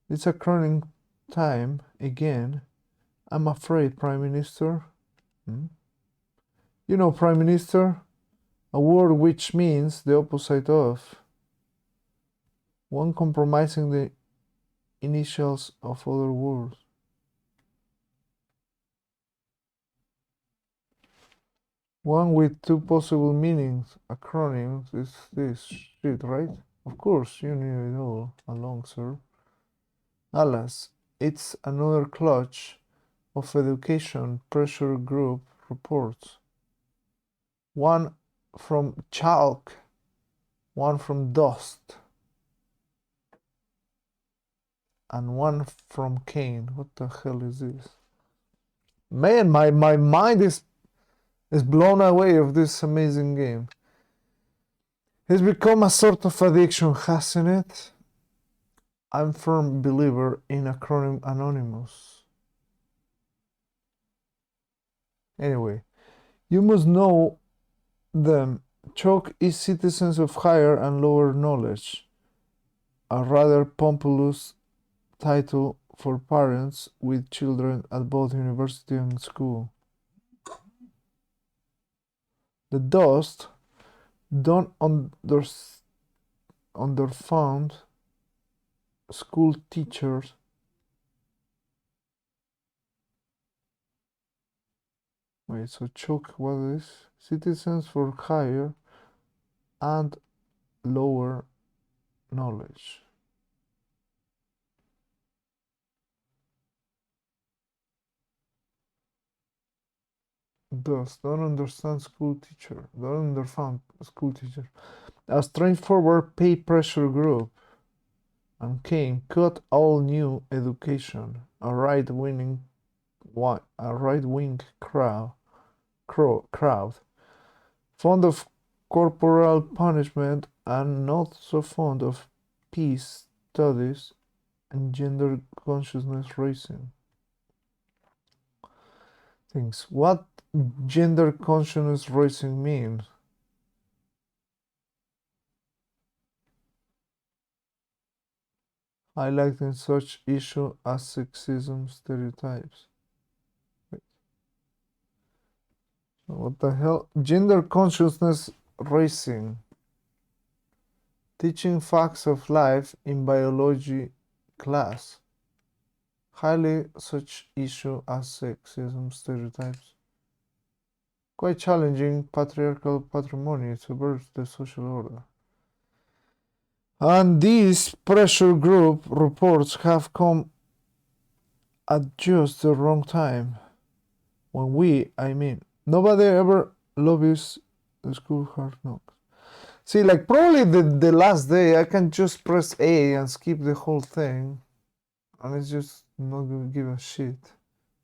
it's a crowning time again. I'm afraid, Prime Minister. You know, Prime Minister, a word which means the opposite of. One compromising the initials of other words. One with two possible meanings. Acronyms is this shit, right? Of course, you knew it all along, sir. Alas, it's another clutch of education pressure group reports. One from Chalk, one from Dust, and one from Kane. What the hell is this? Man, my mind is blown away of this amazing game. It's become a sort of addiction, hasn't it? I'm a firm believer in acronym Anonymous. Anyway, you must know them. Chalk is citizens of higher and lower knowledge, a rather pompous title for parents with children at both university and school. The Dust don't underfund school teachers. Wait, so Chalk, what is? Citizens for higher and lower knowledge. Thus, don't understand school teacher. Don't understand school teacher. A straightforward pay pressure group. And Kane cut all new education. A right-wing crowd, fond of corporal punishment and not so fond of peace studies and gender consciousness raising. Things. What gender consciousness raising means? Highlighting such issue as sexism stereotypes. Wait. What the hell? Gender consciousness raising. Teaching facts of life in biology class. Highly such issue as sexism stereotypes. Quite challenging patriarchal patrimony subverts the social order. And these pressure group reports have come at just the wrong time. When nobody ever lobbies the school hard knocks. See, like probably the last day I can just press A and skip the whole thing. And it's just not gonna give a shit,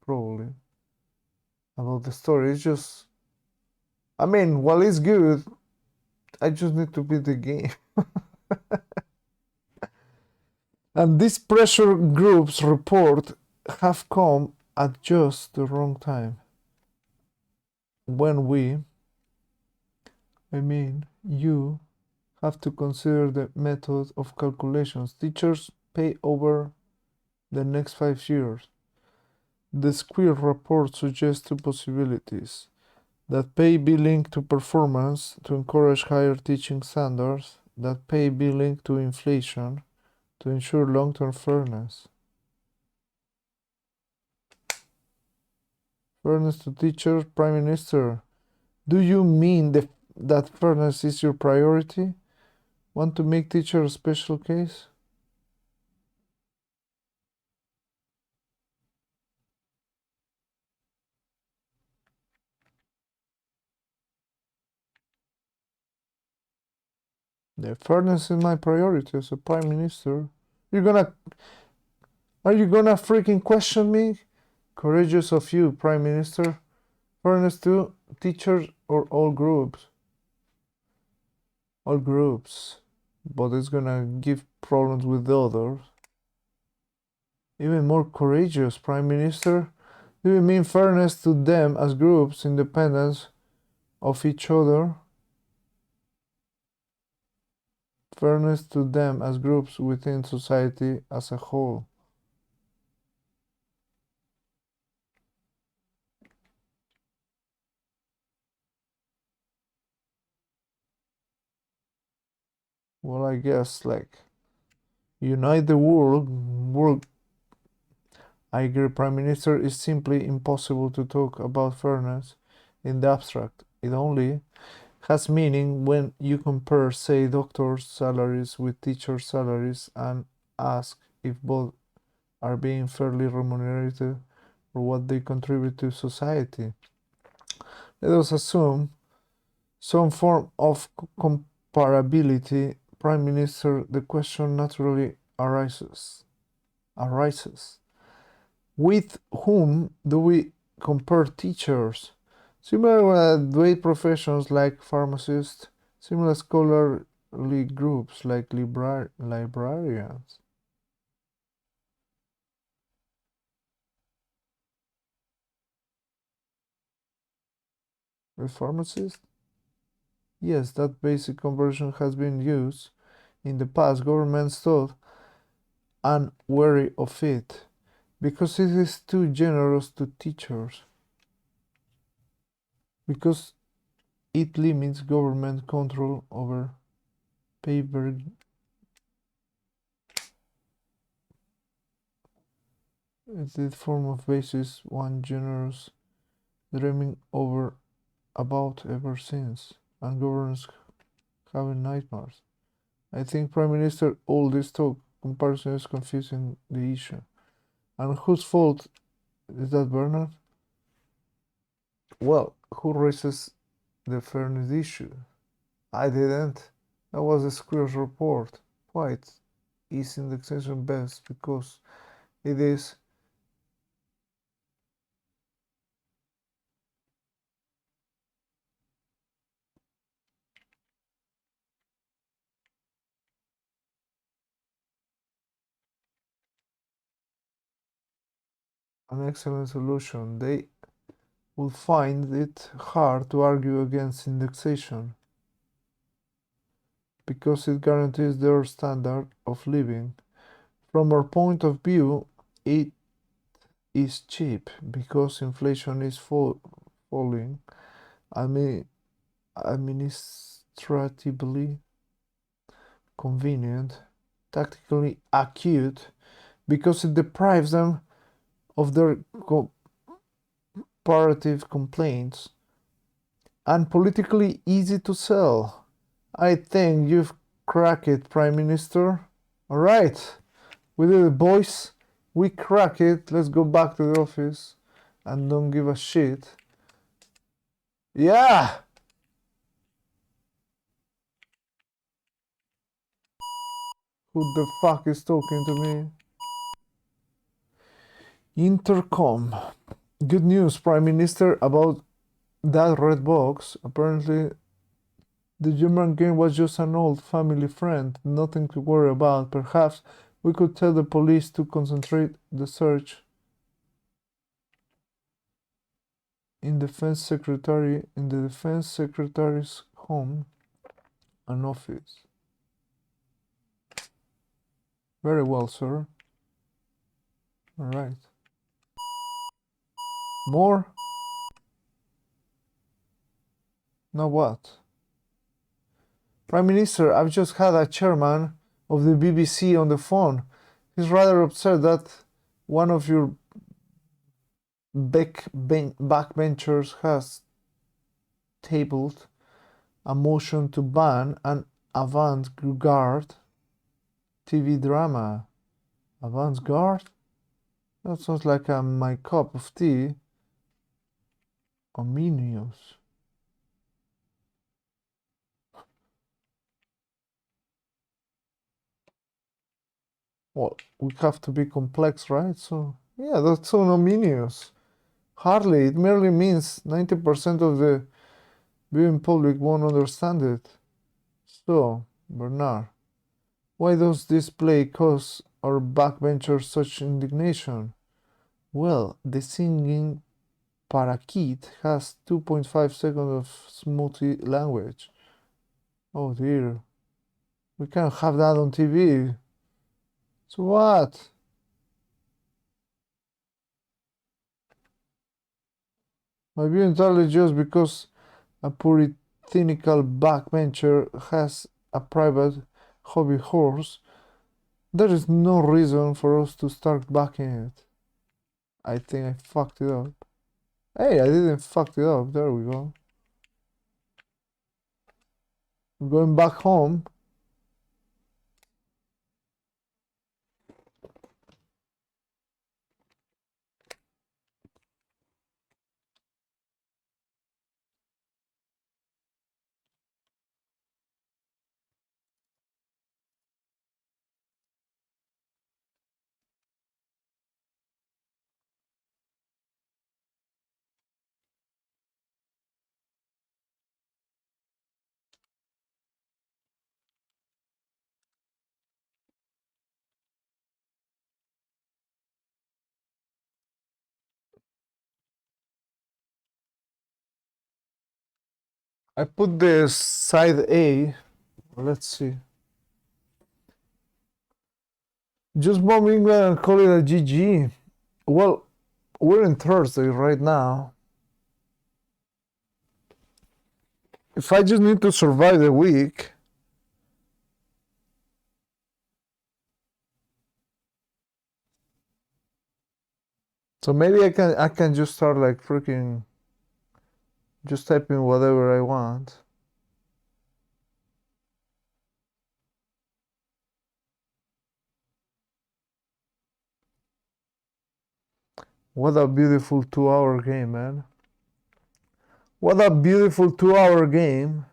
probably, about the story. It's just, while it's good, I just need to beat the game. And these pressure groups report have come at just the wrong time. When you have to consider the method of calculations teachers pay over the next 5 years. The Square report suggests two possibilities: that pay be linked to performance to encourage higher teaching standards, that pay be linked to inflation to ensure long-term fairness. Fairness to teachers, Prime Minister. Do you mean that fairness is your priority? Want to make teachers a special case? The fairness is my priority as a Prime Minister. Are you gonna freaking question me? Courageous of you, Prime Minister. Fairness to teachers or all groups? All groups. But it's gonna give problems with the others. Even more courageous, Prime Minister. Do you mean fairness to them as groups, independence of each other? Fairness to them as groups within society as a whole. Well, I guess like unite the world. I agree, Prime Minister. It's simply impossible to talk about fairness in the abstract. It only has meaning when you compare, say, doctors' salaries with teachers' salaries and ask if both are being fairly remunerated for what they contribute to society. Let us assume some form of comparability, Prime Minister. The question naturally arises. With whom do we compare teachers? Similar weight professions like pharmacists, similar scholarly groups like librarians. With pharmacists? Yes, that basic conversion has been used in the past. Governments thought unwary of it because it is too generous to teachers, because it limits government control over paper. It's the form of basis one generous dreaming over about ever since, and governors having nightmares. I think Prime Minister, all this talk comparison is confusing the issue. And whose fault is that, Bernard? Well, who raises the fairness issue? I didn't. That was a Square's report. Quite. Is indexation best because it is an excellent solution. They would find it hard to argue against indexation because it guarantees their standard of living. From our point of view, it is cheap because inflation is falling. Administratively convenient, tactically acute because it deprives them of their comparative complaints, and politically easy to sell. I think you've cracked it, Prime Minister. All right, we did it, boys. We crack it. Let's go back to the office and don't give a shit. Yeah! Who the fuck is talking to me? Intercom. Good news, Prime Minister, about that red box. Apparently, the German game was just an old family friend. Nothing to worry about. Perhaps we could tell the police to concentrate the search in the defense secretary's home and office. Very well, sir. All right. More? Now what? Prime Minister, I've just had a chairman of the BBC on the phone. He's rather upset that one of your backbenchers has tabled a motion to ban an avant-garde TV drama. Avant-garde? That sounds like my cup of tea. Ominious. Well, we have to be complex, right? So, yeah, that's so ominous. Hardly. It merely means 90% of the viewing public won't understand it. So, Bernard, why does this play cause our backbenchers such indignation? Well, the singing parakeet has 2.5 seconds of smoothie language. Oh dear. We can't have that on TV. So what? My view entirely just because a puritanical backbencher has a private hobby horse. There is no reason for us to start backing it. I think I fucked it up. Hey, I didn't fuck it up. There we go. I'm going back home. I put the side A. Let's see. Just bomb England and call it a GG. Well, we're in Thursday right now. If I just need to survive the week, so maybe I can just start like freaking just typing whatever I want. What a beautiful 2-hour game, man. What a beautiful 2-hour game.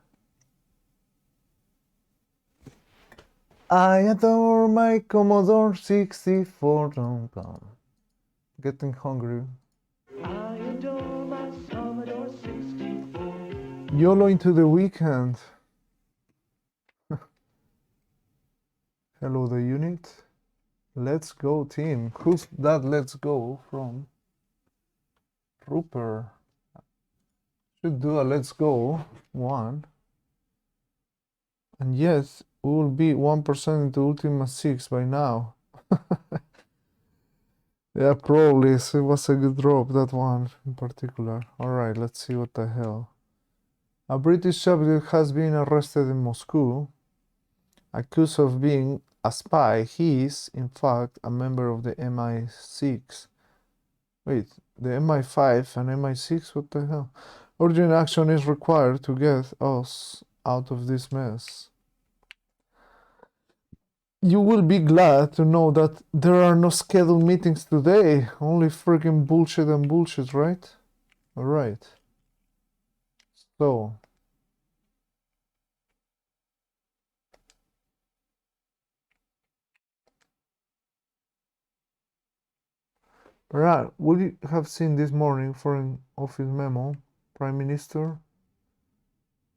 I adore my Commodore 64. Don't come. Getting hungry. I adore my Commodore 64. YOLO into the weekend. Hello, the unit. Let's go, team. Who's that let's go from? Rupert. Should do a let's go one. And yes, we will be 1% into Ultima 6 by now. Yeah, probably. It was a good drop, that one in particular. Alright, let's see what the hell. A British subject has been arrested in Moscow, accused of being a spy. He is, in fact, a member of the MI6. Wait, the MI5 and MI6? What the hell? Urgent action is required to get us out of this mess. You will be glad to know that there are no scheduled meetings today. Only freaking bullshit and bullshit, right? Alright. So. Right, would you have seen this morning Foreign Office memo? Prime Minister,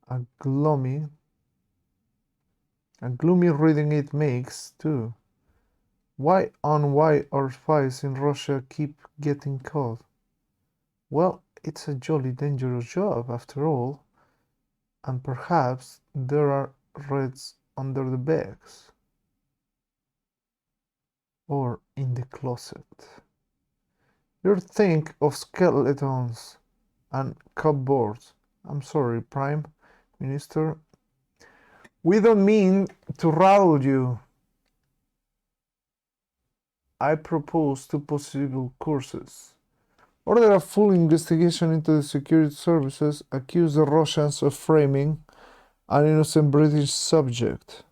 a gloomy reading it makes, too. Why our spies in Russia keep getting caught? Well, it's a jolly dangerous job, after all, and perhaps there are rats under the beds. Or in the closet. You think of skeletons and cupboards. I'm sorry, Prime Minister. We don't mean to rattle you. I propose two possible courses. Order a full investigation into the security services, accuse the Russians of framing an innocent British subject.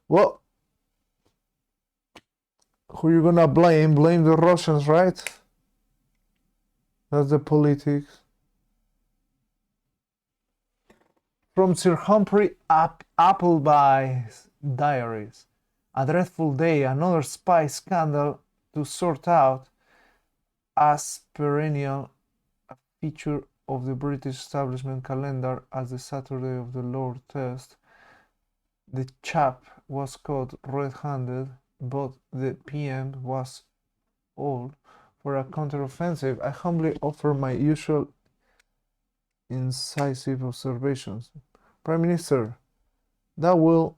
Well, who are you gonna blame? Blame the Russians, right? That's the politics. From Sir Humphrey Appleby's diaries. A dreadful day, another spy scandal to sort out, as perennial a feature of the British establishment calendar as the Saturday of the Lord test. The chap was caught red-handed, but the PM was all for a counter-offensive. I humbly offer my usual incisive observations. Prime Minister, that will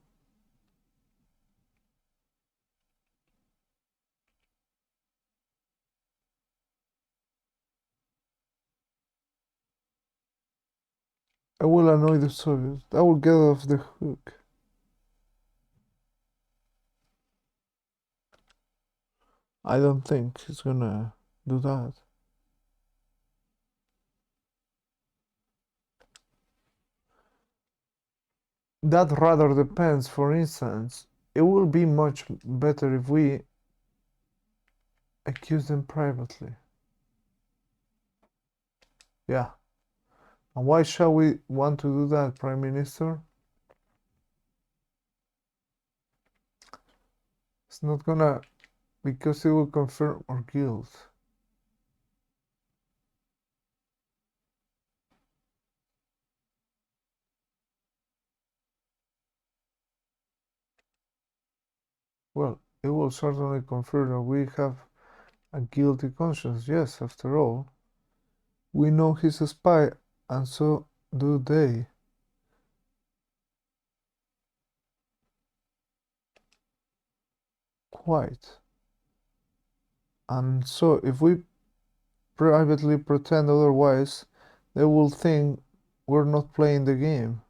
I will annoy the Soviets. I will get off the hook. I don't think he's gonna do that. That rather depends. For instance, it will be much better if we accuse them privately. Yeah. And why shall we want to do that, Prime Minister? It's not gonna, because it will confirm our guilt. Well, it will certainly confirm that we have a guilty conscience. Yes, after all, we know he's a spy, and so do they. Quite. And so if we privately pretend otherwise, they will think we're not playing the game.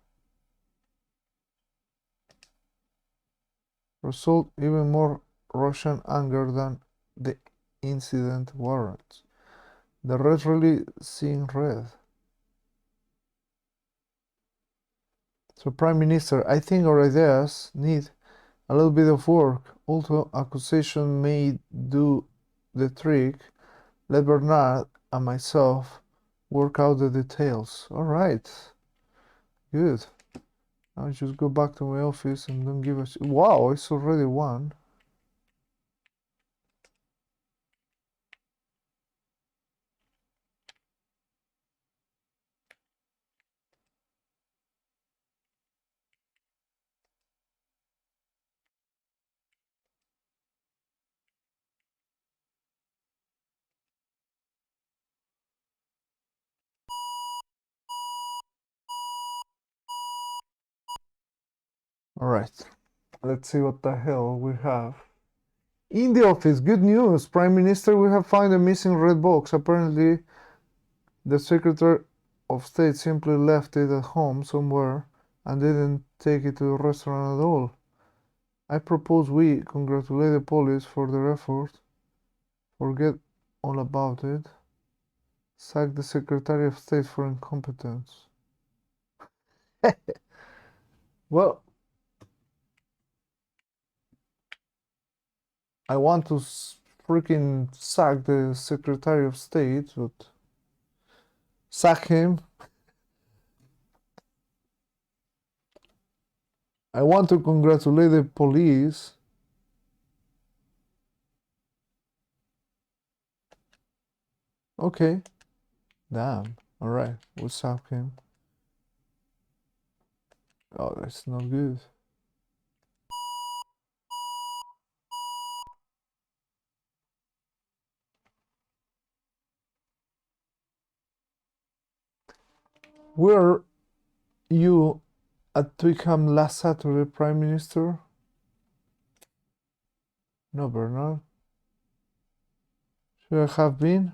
Result even more Russian anger than the incident warrants. The red really seeing red. So Prime Minister, I think our ideas need a little bit of work. Although accusation may do the trick, let Bernard and myself work out the details. All right. Good. I'll just go back to my office and don't give a shit. Wow, it's already 1. All right. Let's see what the hell we have. In the office, good news. Prime Minister, we have found a missing red box. Apparently, the Secretary of State simply left it at home somewhere and didn't take it to the restaurant at all. I propose we congratulate the police for their effort, forget all about it, sack the Secretary of State for incompetence. Well, I want to freaking sack the Secretary of State, but sack him. I want to congratulate the police. Okay. Damn. Alright, we'll sack him. Oh, that's not good. Were you at Twickenham last Saturday, Prime Minister? No, Bernard. Should I have been?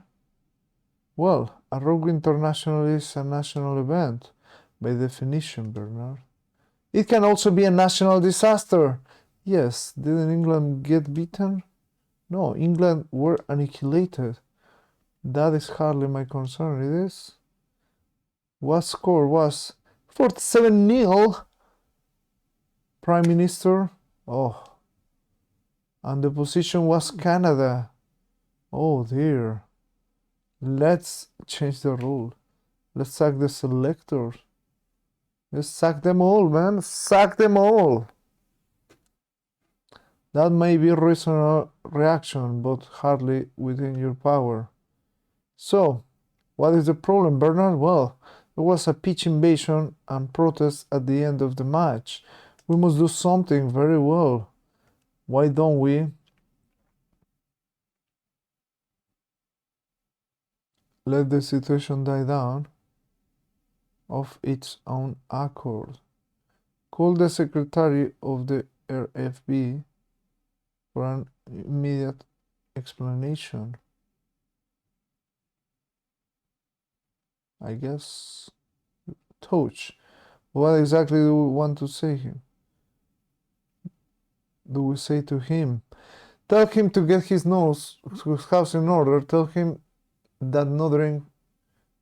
Well, a rogue international is a national event, by definition, Bernard. It can also be a national disaster. Yes, didn't England get beaten? No, England were annihilated. That is hardly my concern, it is. What score was 47-0? Prime Minister? Oh. And the position was Canada. Oh dear. Let's change the rule. Let's sack the selectors. Let's sack them all, man. Sack them all. That may be a reasonable reaction, but hardly within your power. So, what is the problem, Bernard? Well, there was a pitch invasion and protest at the end of the match. We must do something very well. Why don't we let the situation die down of its own accord? Call the secretary of the RFB for an immediate explanation. I guess. Touch. What exactly do we want to say him? Do we say to him? Tell him to get his house in order. Tell him that no drink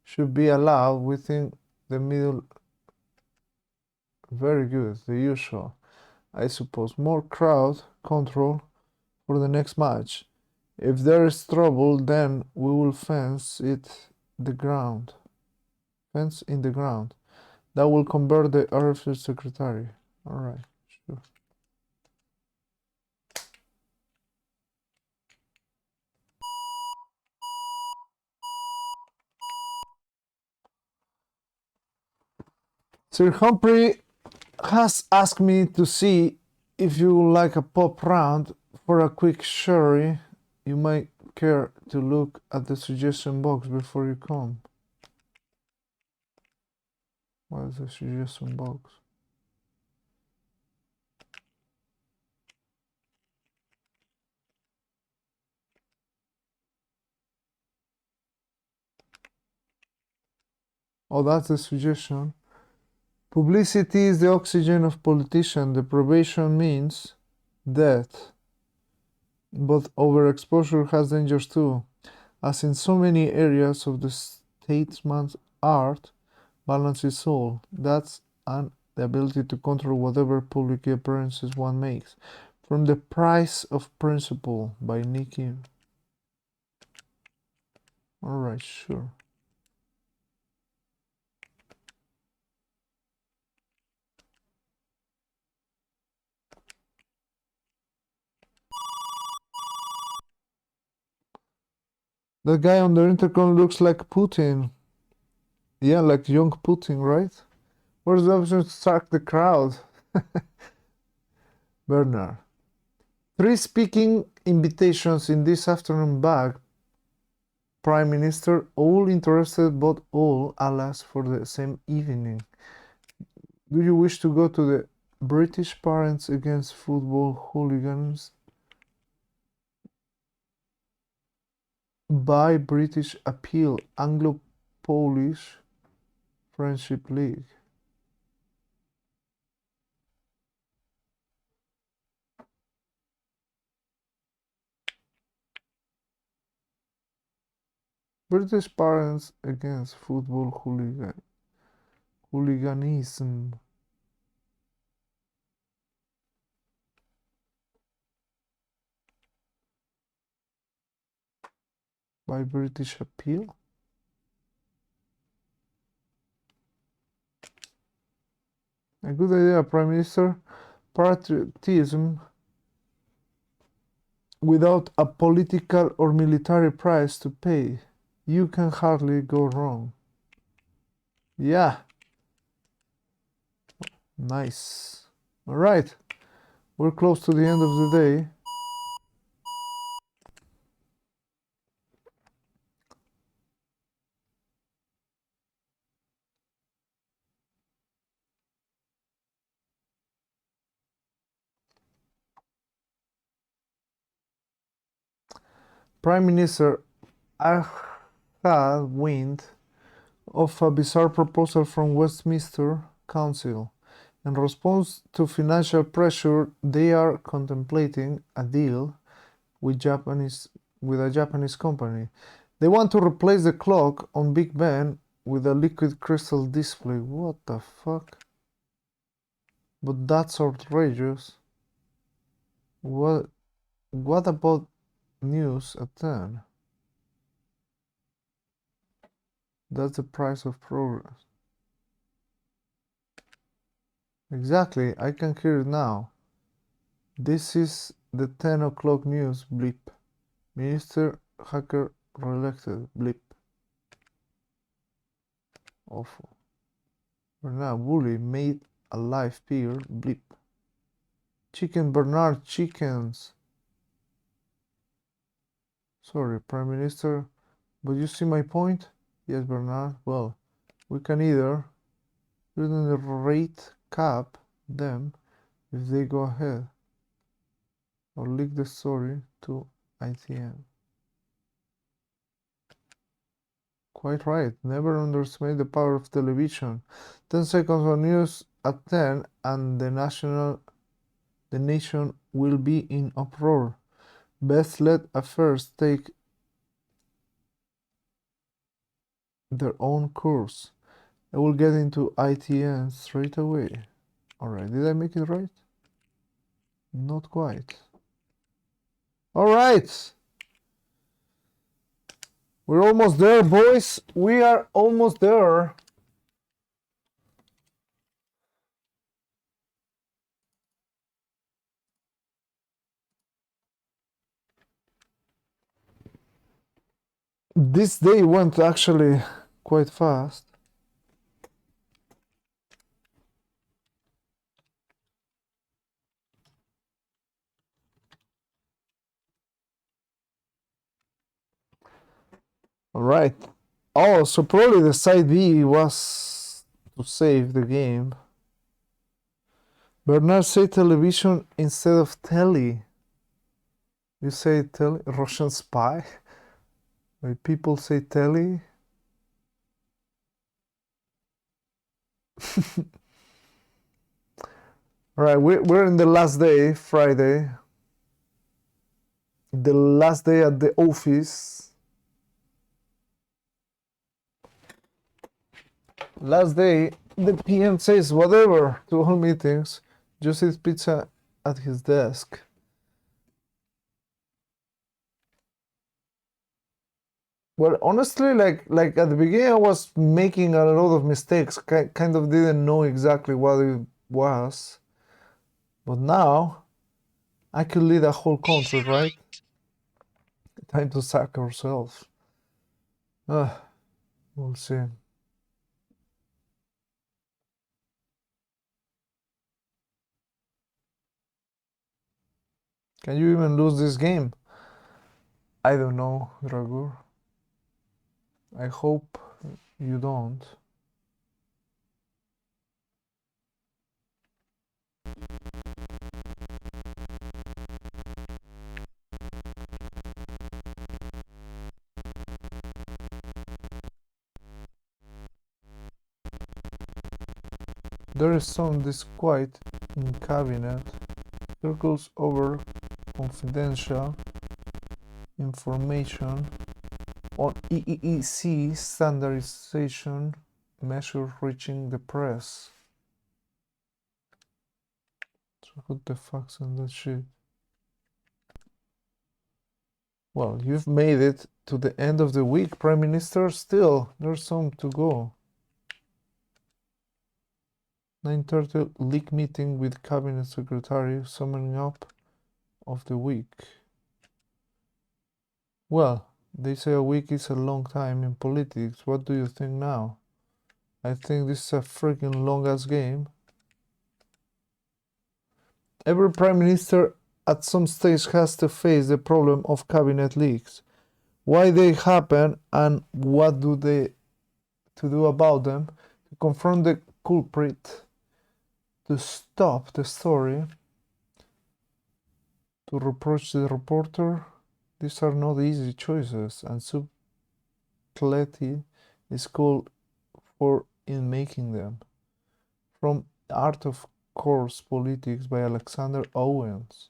should be allowed within the middle. Very good, the usual. I suppose more crowd control for the next match. If there is trouble, then we will fence in the ground. That will convert the RFC secretary. Alright, sure. Sir Humphrey has asked me to see if you would like a pop round for a quick sherry. You might care to look at the suggestion box before you come. What is the suggestion box? Oh, that's the suggestion. Publicity is the oxygen of politicians. Deprivation means death. But overexposure has dangers too. As in so many areas of the statesman's art, balance is all. That's the ability to control whatever public appearances one makes. From The Price of Principle by Nikki. Alright, sure. That guy on the intercom looks like Putin. Yeah, like young Putin, right? Where's the option to strike the crowd? Bernard. 3 speaking invitations in this afternoon bag. Prime Minister, all interested but all, alas, for the same evening. Do you wish to go to the British Parents Against Football Hooligans? By British Appeal, Anglo-Polish Friendship League. British Parents Against Football Hooliganism. By British Appeal. A good idea, Prime Minister. Patriotism without a political or military price to pay. You can hardly go wrong. Yeah. Nice. Alright. We're close to the end of the day. Prime Minister, I had wind of a bizarre proposal from Westminster Council. In response to financial pressure, they are contemplating a deal with a Japanese company. They want to replace the clock on Big Ben with a liquid crystal display. What the fuck? But that's outrageous. What about news at 10? That's the price of progress. Exactly, I can hear it now. This is the 10 o'clock news, blip. Minister hacker re-elected, blip. Awful. Bernard Bully made a live peer, blip. Chicken Bernard chickens. Sorry, Prime Minister, but you see my point? Yes, Bernard. Well, we can either rate cap them if they go ahead, or leak the story to ITN. Quite right. Never underestimate the power of television. 10 seconds on news at 10 and the nation will be in uproar. Best let affairs take their own course. I will get into ITN straight away. Alright, did I make it right? Not quite. Alright! We're almost there, boys. We are almost there. This day went actually quite fast. Alright. Oh, so probably the side B was to save the game. Bernard said television instead of telly. You say telly? Russian spy? Why people say telly? Alright, we're in the last day, Friday. The last day at the office. Last day, the PM says whatever to all meetings. Just eat pizza at his desk. Well, honestly, like at the beginning, I was making a lot of mistakes. Kind of didn't know exactly what it was. But now, I could lead a whole country, right? Time to sack ourselves. We'll see. Can you even lose this game? I don't know, Dragur. I hope you don't. There is some disquiet in cabinet. Circles over confidential information on EEEC standardization measures reaching the press. So put the facts in that shit. Well, you've made it to the end of the week, Prime Minister. Still, there's some to go. 9:30 league meeting with Cabinet Secretary, summing up of the week. Well, they say a week is a long time in politics. What do you think now? I think this is a freaking long-ass game. Every Prime Minister at some stage has to face the problem of cabinet leaks. Why they happen and what do they to do about them, to confront the culprit, to stop the story, to reproach the reporter. These are not easy choices, and subtlety is called for in making them. From Art of Course Politics by Alexander Owens.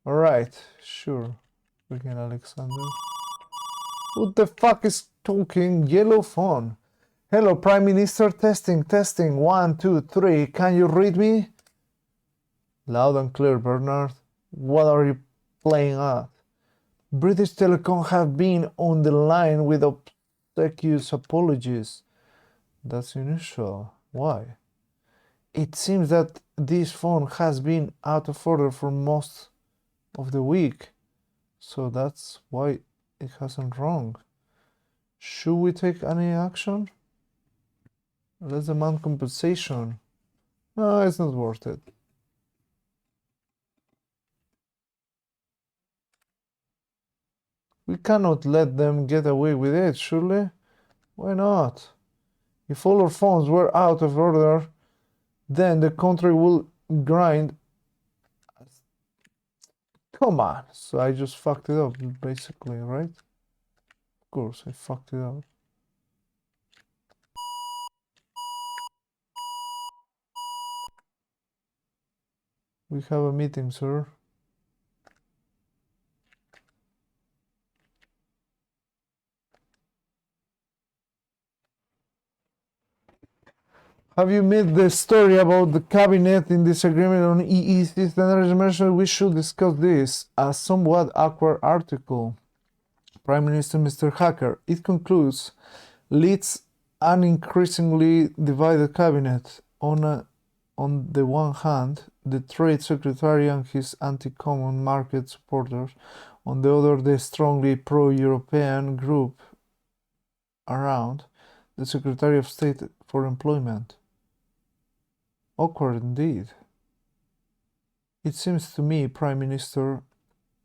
Alright, sure. Freaking Alexander. Who the fuck is talking? Yellow phone. Hello, Prime Minister. Testing, testing. 1, 2, 3. Can you read me? Loud and clear, Bernard. What are you playing at? British Telecom have been on the line with obsequious apologies. That's unusual. Why? It seems that this phone has been out of order for most of the week. So that's why it hasn't wrong. Should we take any action? Let's demand compensation. No, it's not worth it. We cannot let them get away with it, surely? Why not? If all our phones were out of order, then the country will grind. Come on. So I just fucked it up, basically, right? Of course, I fucked it up. We have a meeting, sir. Have you made the story about the cabinet in disagreement on EEC standards measure? We should discuss this. A somewhat awkward article. Prime Minister Mr. Hacker. It concludes, leads an increasingly divided cabinet. On the one hand, the Trade Secretary and his anti-common market supporters. On the other, the strongly pro-European group around the Secretary of State for Employment. Awkward indeed. It seems to me, Prime Minister,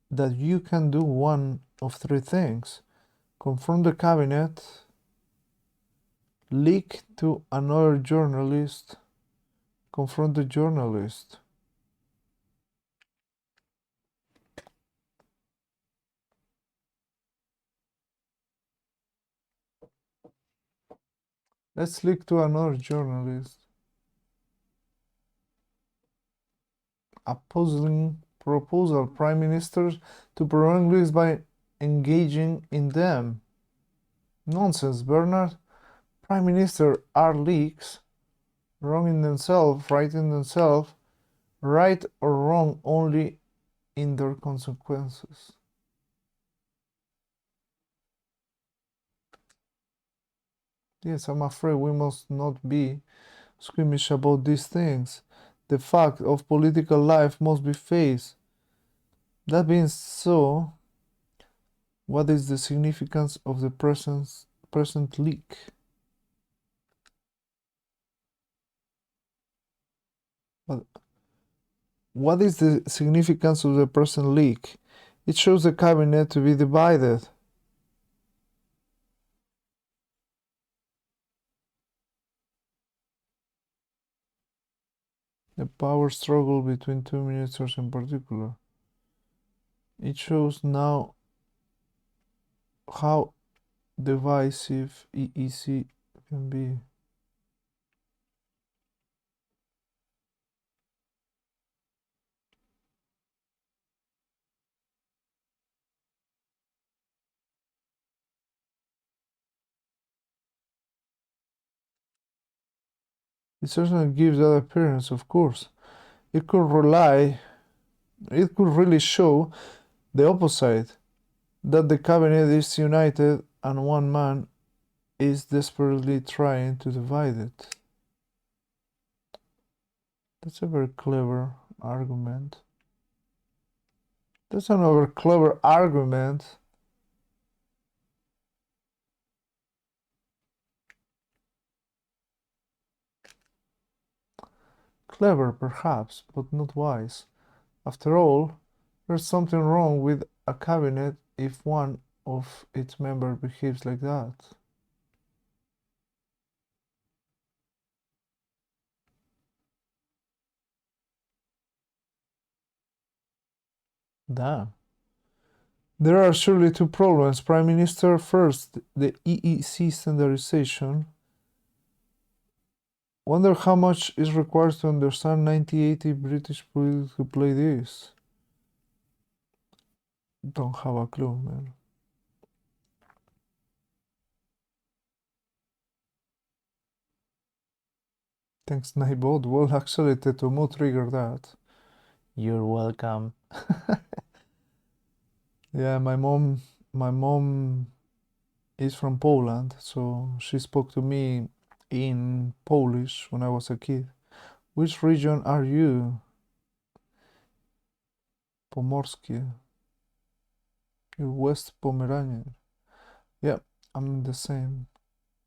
that you can do one of three things. Confront the cabinet, leak to another journalist, confront the journalist. Let's leak to another journalist. A puzzling proposal, Prime Minister, to prevent leaks by engaging in them. Nonsense, Bernard. Prime Minister are leaks, wrong in themselves, right in themselves, right or wrong only in their consequences. Yes, I'm afraid we must not be squeamish about these things. The fact of political life must be faced. That being so, what is the significance of the present leak? What is the significance of the present leak? It shows the cabinet to be divided. The power struggle between two ministers in particular. It shows now how divisive EEC can be. It certainly gives that appearance, of course. It could really show the opposite, that the cabinet is united and one man is desperately trying to divide it. That's a very clever argument. That's another clever argument. Clever, perhaps, but not wise. After all, there's something wrong with a cabinet if one of its members behaves like that. Damn. There are surely two problems, Prime Minister. First, the EEC standardization. Wonder how much is required to understand 9080 British politics to play this. Don't have a clue, man. Thanks, Naibot. Well, actually, tetohmu triggered that. You're welcome. Yeah, my mom is from Poland, so she spoke to me in Polish when I was a kid. Which region are you? Pomorskie. You're West Pomeranian. Yeah, I'm the same.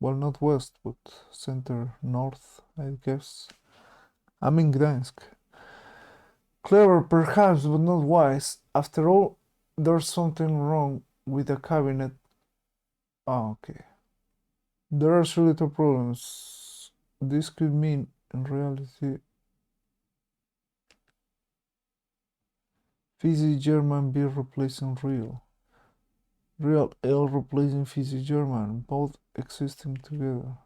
Well, not west, but center north, I guess. I'm in Gdańsk. Clever, perhaps, but not wise. After all, there's something wrong with the cabinet. Ah, okay. There are so little problems. This could mean, in reality, Fizzy German beer replacing real. Real ale replacing Fizzy German, both existing together.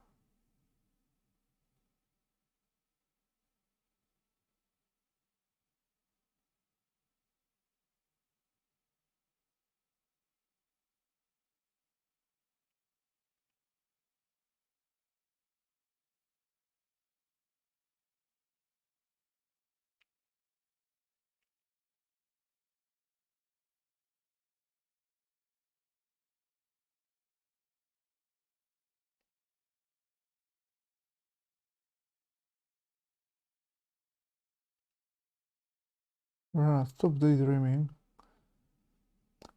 Stop daydreaming.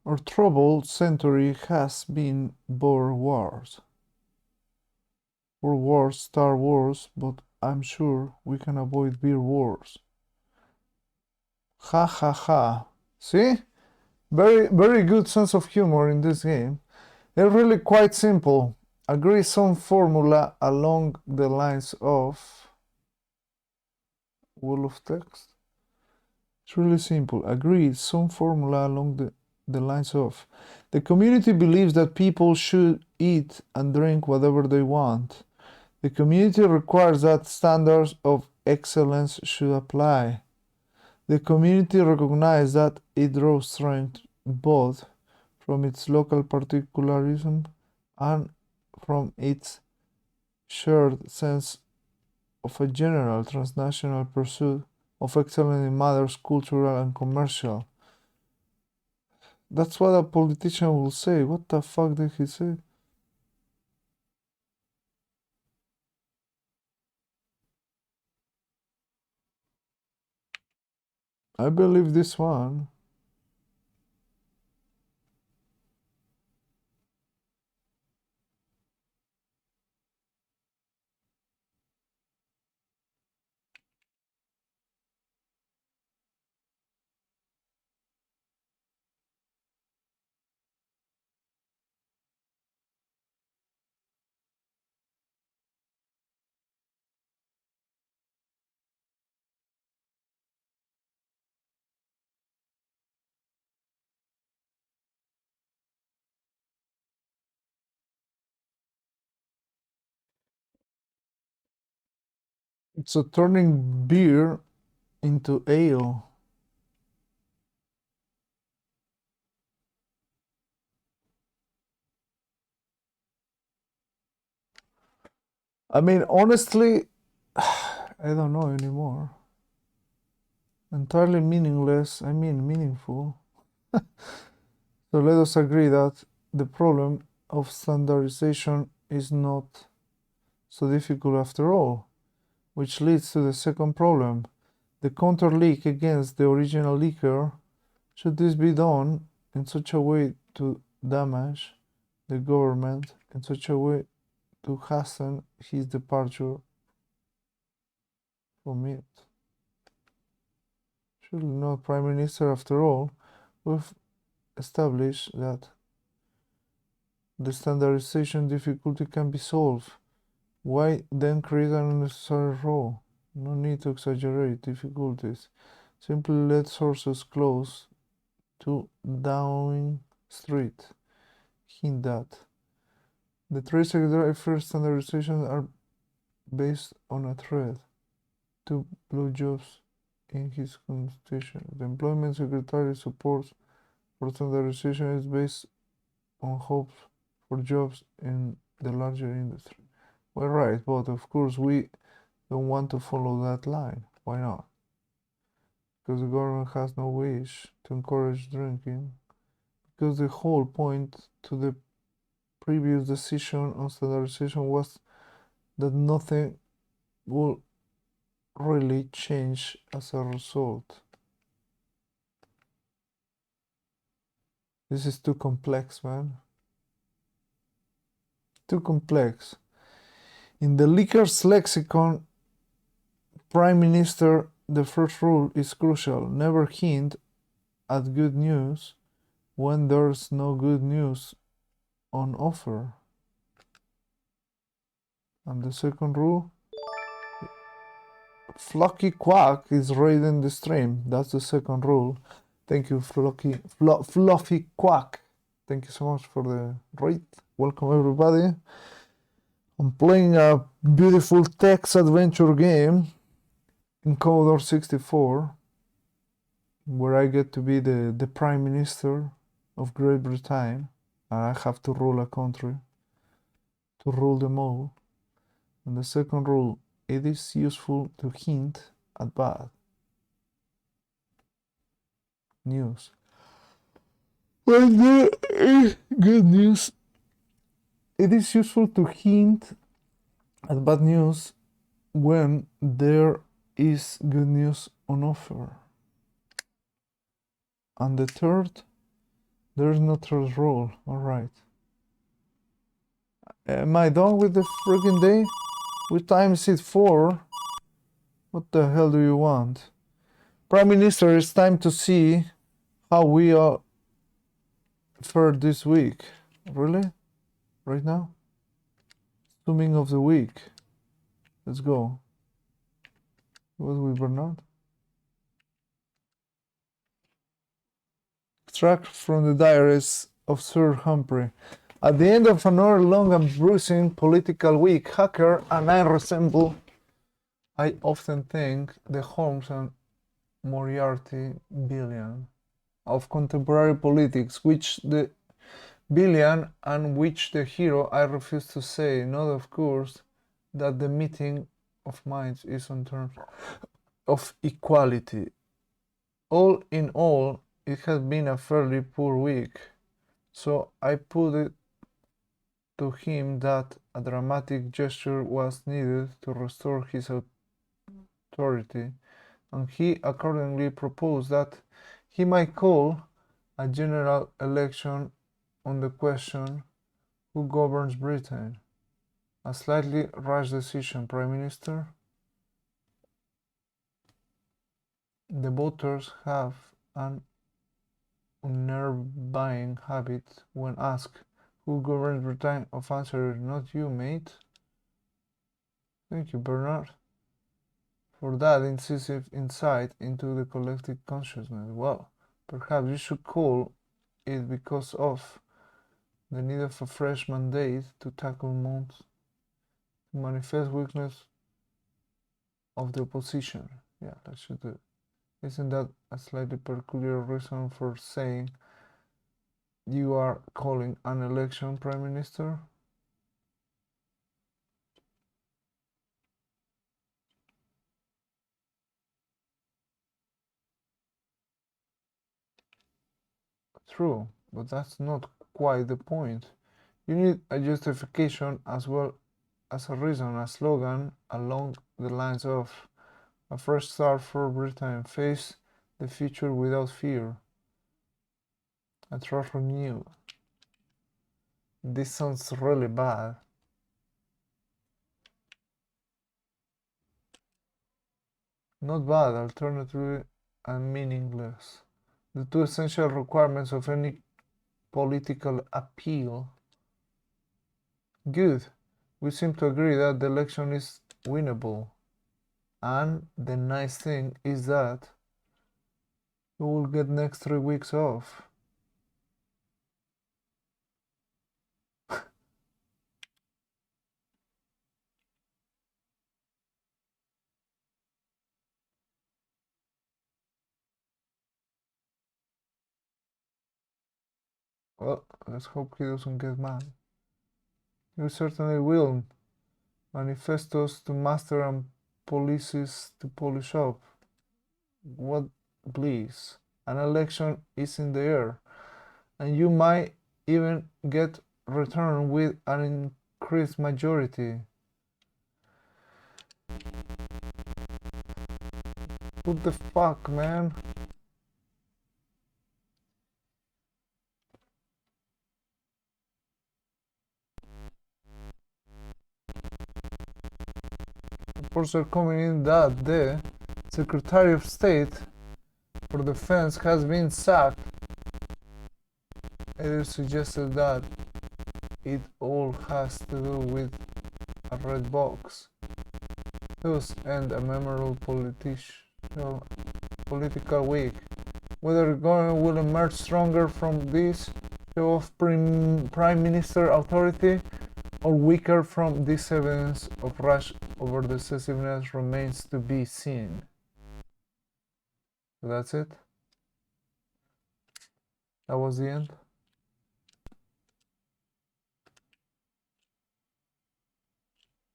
Our troubled century has been Boer Wars. World Wars, Star Wars, but I'm sure we can avoid beer wars. Ha ha ha. See? Very good sense of humor in this game. It's really quite simple. Agree some formula along the lines of wall of text. It's really simple. Agree some formula along the lines of the community believes that people should eat and drink whatever they want. The community requires that standards of excellence should apply. The community recognizes that it draws strength both from its local particularism and from its shared sense of a general transnational pursuit of excellence in matters cultural and commercial. That's what a politician will say. What the fuck did he say? I believe this one. So turning beer into ale. I mean, honestly, I don't know anymore. Entirely meaningless, I mean meaningful. So let us agree that the problem of standardization is not so difficult after all, which leads to the second problem. The counter leak against the original leaker. Should this be done in such a way to damage the government, in such a way to hasten his departure from it? Surely not Prime Minister after all. We've established that the standardization difficulty can be solved. Why then create an unnecessary role? No need to exaggerate difficulties. Simply let sources close to Downing Street hint that the three secretary first standardizations are based on a thread to blowjobs in his constitution. The employment secretary supports for standardization is based on hopes for jobs in the larger industry. Well, right, but of course we don't want to follow that line. Why not? Because the government has no wish to encourage drinking. Because the whole point to the previous decision on standardization was that nothing will really change as a result. This is too complex, man. Too complex. In the leaker's lexicon, Prime Minister, the first rule is crucial. Never hint at good news when there's no good news on offer. And the second rule, Flocky Quack is raiding the stream. That's the second rule. Thank you, Fluffy Quack. Thank you so much for the raid. Welcome, everybody. I'm playing a beautiful text adventure game in Commodore 64, where I get to be the Prime Minister of Great Britain, and I have to rule a country, to rule them all. And the second rule, it is useful to hint at bad news. When there is good news, it is useful to hint at bad news when there is good news on offer. And the third, there's no third rule. Alright. Am I done with the freaking day? What time is it for? What the hell do you want? Prime Minister, it's time to see how we are fared this week. Really? Right now? Zooming of the week. Let's go. What we Bernard? Extract from the diaries of Sir Humphrey. At the end of another long and bruising political week, Hacker and I resemble, I often think, the Holmes and Moriarty villain of contemporary politics, which the villain and which the hero I refuse to say, not of course that the meeting of minds is on terms of equality. All in all, it has been a fairly poor week, so I put it to him that a dramatic gesture was needed to restore his authority, and he accordingly proposed that he might call a general election on the question, who governs Britain? A slightly rash decision, Prime Minister. The voters have an unnerving habit when asked who governs Britain of answering, not you, mate. Thank you, Bernard, for that incisive insight into the collective consciousness. Well, perhaps you should call it because of the need of a fresh mandate to tackle months, to manifest weakness of the opposition. Yeah, that should do it. Isn't that a slightly peculiar reason for saying you are calling an election, Prime Minister? True, but that's not quite the point. You need a justification as well as a reason, a slogan along the lines of a fresh start for Britain, face the future without fear, a trust renewed. This sounds really bad. Not bad, alternatively and meaningless. The two essential requirements of any political appeal. Good. We seem to agree that the election is winnable. And the nice thing is that we will get next 3 weeks off. Well, let's hope he doesn't get mad. You certainly will. Manifestos to master and policies to polish up. What bliss. An election is in the air, and you might even get returned with an increased majority. What the fuck, man? reports are coming in that the Secretary of State for Defense has been sacked. It is suggested that it all has to do with a red box, thus end a memorable political week. Whether Gordon will emerge stronger from this show of Prime Minister authority or weaker from this evidence of rash over decisiveness remains to be seen. So that's it. That was the end.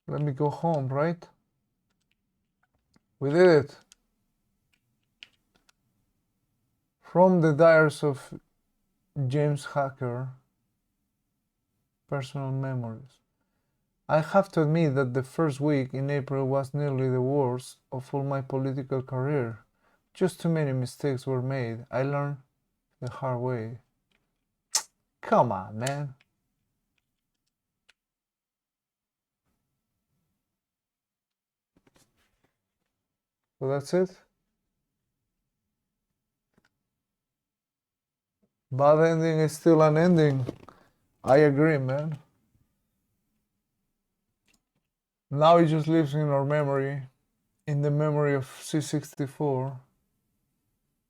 Let me go home, right? We did it. From the diaries of James Hacker, personal memories. I have to admit that the first week in April was nearly the worst of all my political career. Just too many mistakes were made. I learned the hard way. Come on, man. So that's it. Bad ending is still an ending. I agree, man. Now it just lives in our memory, in the memory of C64.